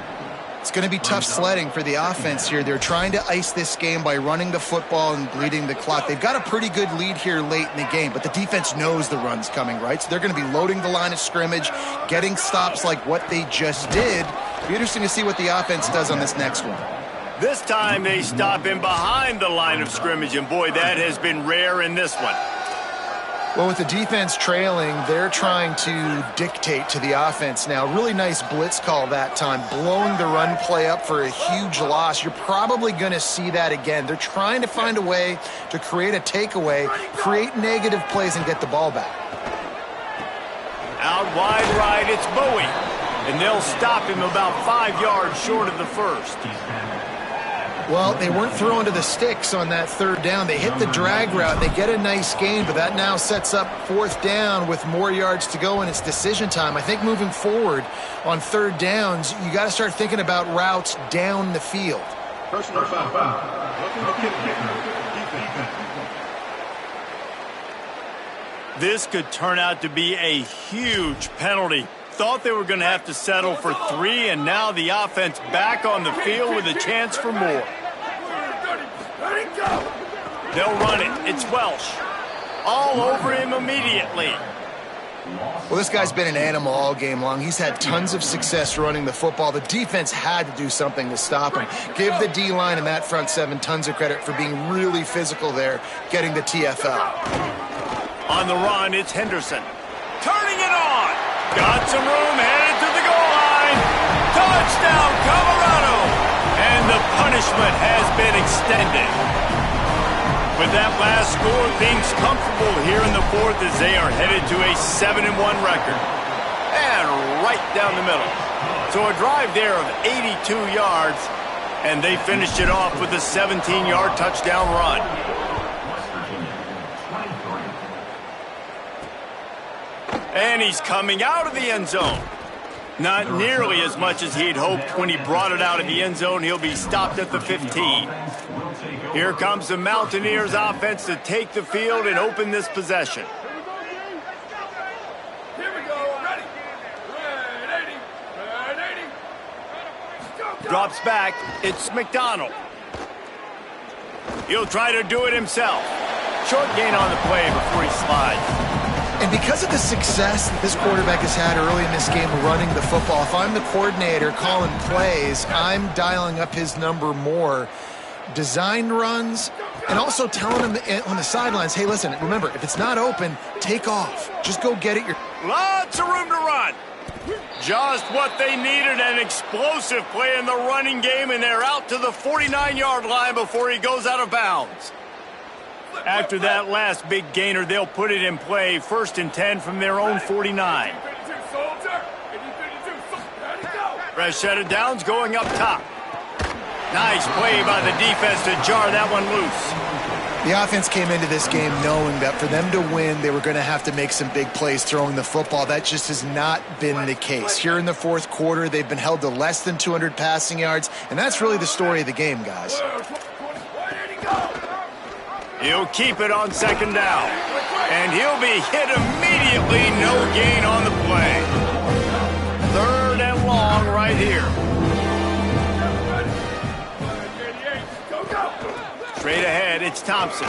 It's going to be tough sledding for the offense here. They're trying to ice this game by running the football and bleeding the clock. They've got a pretty good lead here late in the game, but the defense knows the run's coming, right? So they're going to be loading the line of scrimmage, getting stops like what they just did. It'll be interesting to see what the offense does on this next one. This time they stop him behind the line of scrimmage, and boy, that has been rare in this one. Well, with the defense trailing, they're trying to dictate to the offense now. Really nice blitz call that time, blowing the run play up for a huge loss. You're probably going to see that again. They're trying to find a way to create a takeaway, create negative plays, and get the ball back. Out wide right, it's Bowie. And they'll stop him about 5 yards short of the first. Well, they weren't throwing to the sticks on that 3rd down. They hit the drag route. They get a nice gain, but that now sets up 4th down with more yards to go, and it's decision time. I think moving forward on 3rd downs, you got to start thinking about routes down the field. Personal foul. This could turn out to be a huge penalty. Thought they were going to have to settle for 3, and now the offense back on the field with a chance for more. They'll run it. It's Welsh. All over him immediately. Well, this guy's been an animal all game long. He's had tons of success running the football. The defense had to do something to stop him. Give the D-line and that front 7 tons of credit for being really physical there, getting the TFL. On the run, it's Henderson. Turning it on. Got some room, headed to the goal line. Touchdown, Colorado. And the punishment has been extended. With that last score, things comfortable here in the 4th as they are headed to a 7-1 record. And right down the middle. So a drive there of 82 yards, and they finished it off with a 17-yard touchdown run. And he's coming out of the end zone. Not nearly as much as he'd hoped when he brought it out of the end zone. He'll be stopped at the 15. Here comes the Mountaineers offense to take the field and open this possession. Here we go. Ready. Drops back. It's McDonald. He'll try to do it himself. Short gain on the play before he slides. And because of the success that this quarterback has had early in this game running the football, if I'm the coordinator calling plays, I'm dialing up his number more. Design runs, and also telling him on the sidelines, hey, listen, remember, if it's not open, take off. Just go get it. Lots of room to run. Just what they needed, an explosive play in the running game, and they're out to the 49-yard line before he goes out of bounds. After that last big gainer, they'll put it in play. 1st and 10 from their own 49. Fresh set of downs going up top. Nice play by the defense to jar that one loose. The offense came into this game knowing that for them to win, they were going to have to make some big plays throwing the football. That just has not been the case. Here in the fourth quarter, they've been held to less than 200 passing yards, and that's really the story of the game, guys. He'll keep it on second down, and he'll be hit immediately. No gain on the play. Third and long right here. Straight ahead, it's Thompson.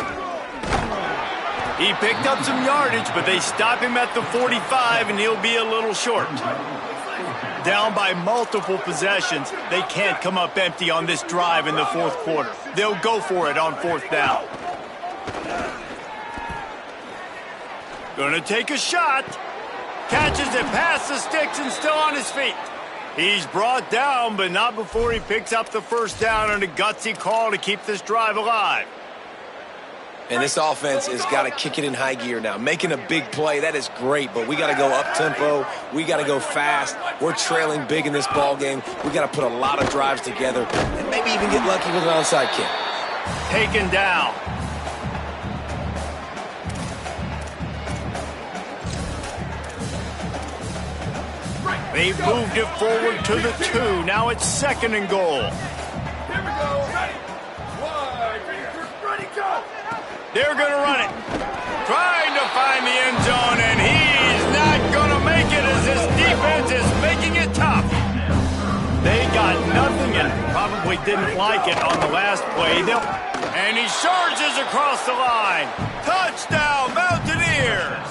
He picked up some yardage, but they stop him at the 45, and he'll be a little short. Down by multiple possessions, they can't come up empty on this drive in the fourth quarter. They'll go for it on fourth down. Gonna take a shot. Catches it past the sticks and still on his feet. He's brought down, but not before he picks up the first down on a gutsy call to keep this drive alive. And this offense has got to kick it in high gear now. Making a big play, that is great, but we got to go up-tempo. We got to go fast. We're trailing big in this ball game. We got to put a lot of drives together and maybe even get lucky with an onside kick. Taken down. They've moved it forward to the 2. Now it's second and goal. Here we go. Ready. Ready, go. They're going to run it. Trying to find the end zone, and he's not going to make it as this defense is making it tough. They got nothing and probably didn't like it on the last play. And he charges across the line. Touchdown, Mountaineers.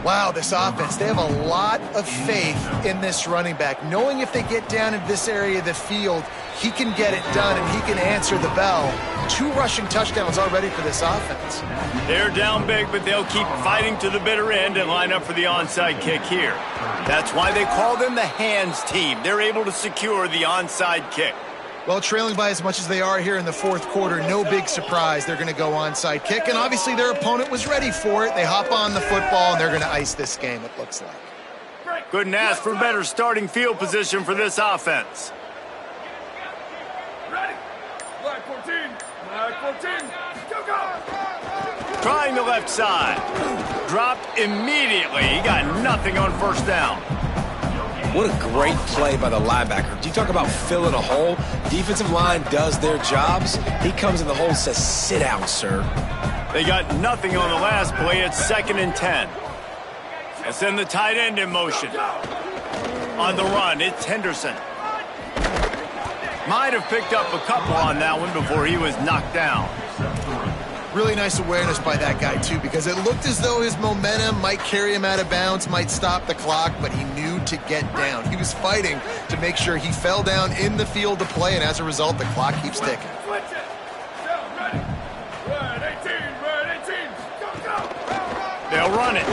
Wow, this offense, they have a lot of faith in this running back, knowing if they get down in this area of the field, he can get it done and he can answer the bell. 2 rushing touchdowns already for this offense. They're down big, but they'll keep fighting to the bitter end and line up for the onside kick here. That's why they call them the hands team. They're able to secure the onside kick. Well, trailing by as much as they are here in the fourth quarter, no big surprise. They're going to go onside kick, and obviously their opponent was ready for it. They hop on the football, and they're going to ice this game, it looks like. Couldn't ask for better starting field position for this offense. Ready. Black 14. Black 14. Go, go. Trying the left side. Dropped immediately. He got nothing on first down. What a great play by the linebacker. Do you talk about filling a hole? Defensive line does their jobs. He comes in the hole and says, sit down, sir. They got nothing on the last play. It's second and 10. And send the tight end in motion. On the run, it's Henderson. Might have picked up a couple on that one before he was knocked down. Really nice awareness by that guy, too, because it looked as though his momentum might carry him out of bounds, might stop the clock, but he knew to get down. He was fighting to make sure he fell down in the field to play, and as a result, the clock keeps ticking. Switch it. Down, ready. Red 18. Red 18. Go, go. They'll run it.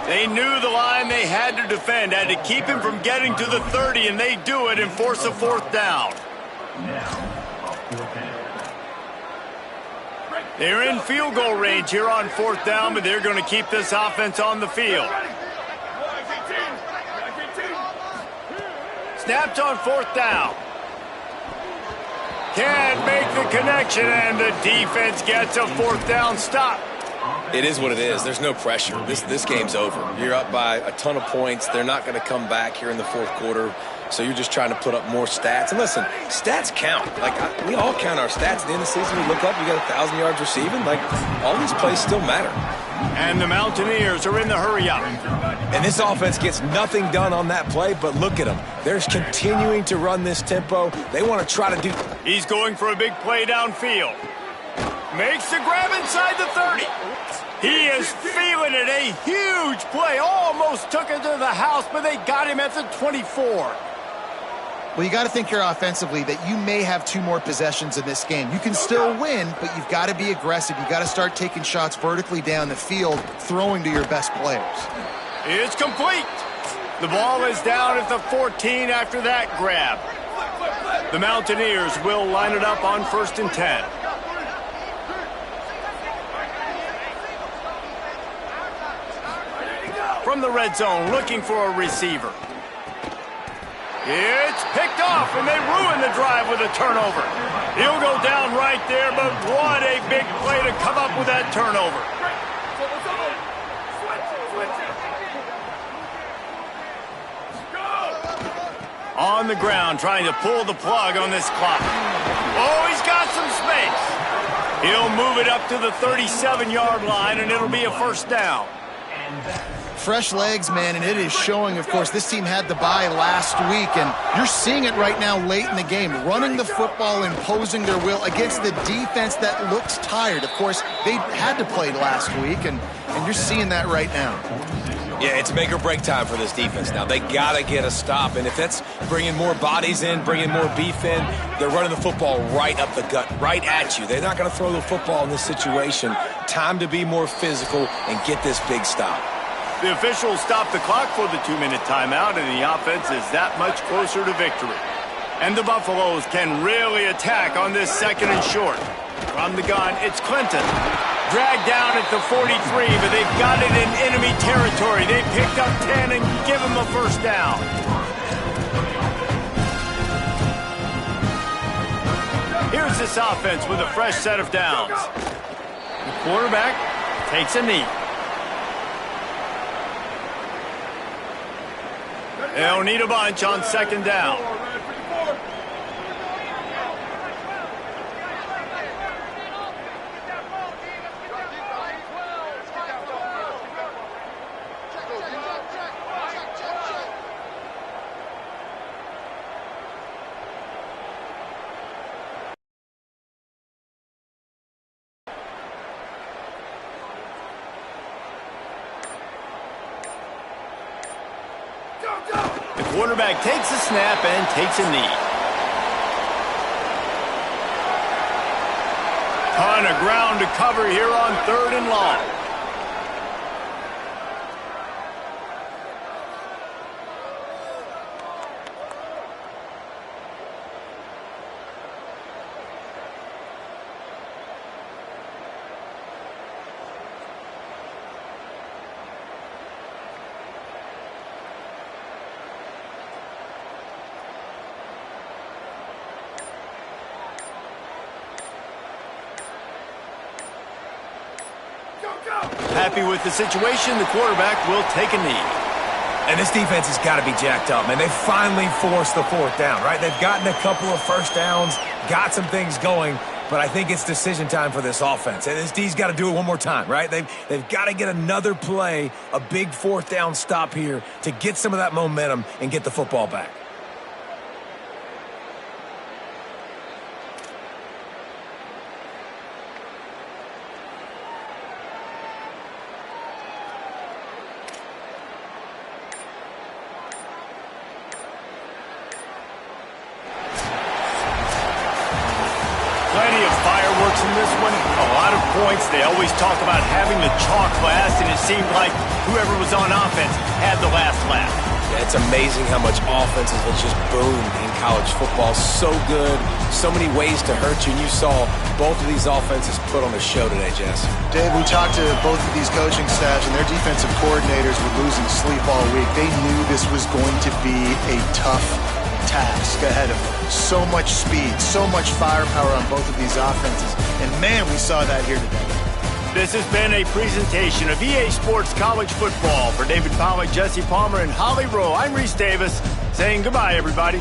They knew the line they had to defend, had to keep him from getting to the 30, and they do it and force a fourth down. They're in field goal range here on fourth down, but they're going to keep this offense on the field. Snapped on fourth down. Can't make the connection, and the defense gets a fourth down stop. It is what it is. There's no pressure. This game's over. You're up by a ton of points. They're not going to come back here in the fourth quarter. So you're just trying to put up more stats. And listen, stats count. We all count our stats. At the end of the season, we look up, you got 1,000 yards receiving. All these plays still matter. And the Mountaineers are in the hurry-up. And this offense gets nothing done on that play, but look at them. They're continuing to run this tempo. They want to try to do... He's going for a big play downfield. Makes the grab inside the 30. He is feeling it. A huge play. Almost took it to the house, but they got him at the 24. Well, you got to think here offensively that you may have 2 more possessions in this game. You can still win, but you've got to be aggressive. You've got to start taking shots vertically down the field, throwing to your best players. It's complete. The ball is down at the 14 after that grab. The Mountaineers will line it up on 1st and 10. From the red zone, looking for a receiver. It's picked off, and they ruin the drive with a turnover. He'll go down right there, but what a big play to come up with that turnover. On the ground, trying to pull the plug on this clock. Oh, he's got some space. He'll move it up to the 37-yard line, and it'll be a first down. Fresh legs, man, and it is showing, of course. This team had the bye last week, and you're seeing it right now late in the game. Running the football, imposing their will against the defense that looks tired. Of course, they had to play last week, and you're seeing that right now. Yeah, it's make or break time for this defense now. They got to get a stop, and if that's bringing more bodies in, bringing more beef in, they're running the football right up the gut, right at you. They're not going to throw the football in this situation. Time to be more physical and get this big stop. The officials stop the clock for the 2-minute timeout, and the offense is that much closer to victory. And the Buffaloes can really attack on this 2nd and short. From the gun, it's Clinton. Dragged down at the 43, but they've got it in enemy territory. They picked up 10 and give him a first down. Here's this offense with a fresh set of downs. The quarterback takes a knee. They'll need a bunch on 2nd down. Quarterback takes a snap and takes a knee. Ton of ground to cover here on 3rd and long. Happy with the situation, the quarterback will take a knee. And this defense has got to be jacked up, man. They finally forced the 4th down, right? They've gotten a couple of first downs, got some things going, but I think it's decision time for this offense. And this D's got to do it one more time, right? They've got to get another play, a big 4th down stop here to get some of that momentum and get the football back. Points. They always talk about having the chalk last, and it seemed like whoever was on offense had the last laugh. Yeah, it's amazing how much offenses will just boom in college football. So good, so many ways to hurt you, and you saw both of these offenses put on a show today, Jess. Dave, we talked to both of these coaching staffs, and their defensive coordinators were losing sleep all week. They knew this was going to be a tough task ahead of them. So much speed, so much firepower on both of these offenses. And man, we saw that here today. This has been a presentation of EA Sports College Football. For David Pollack, Jesse Palmer, and Holly Rowe, I'm Reese Davis saying goodbye, everybody.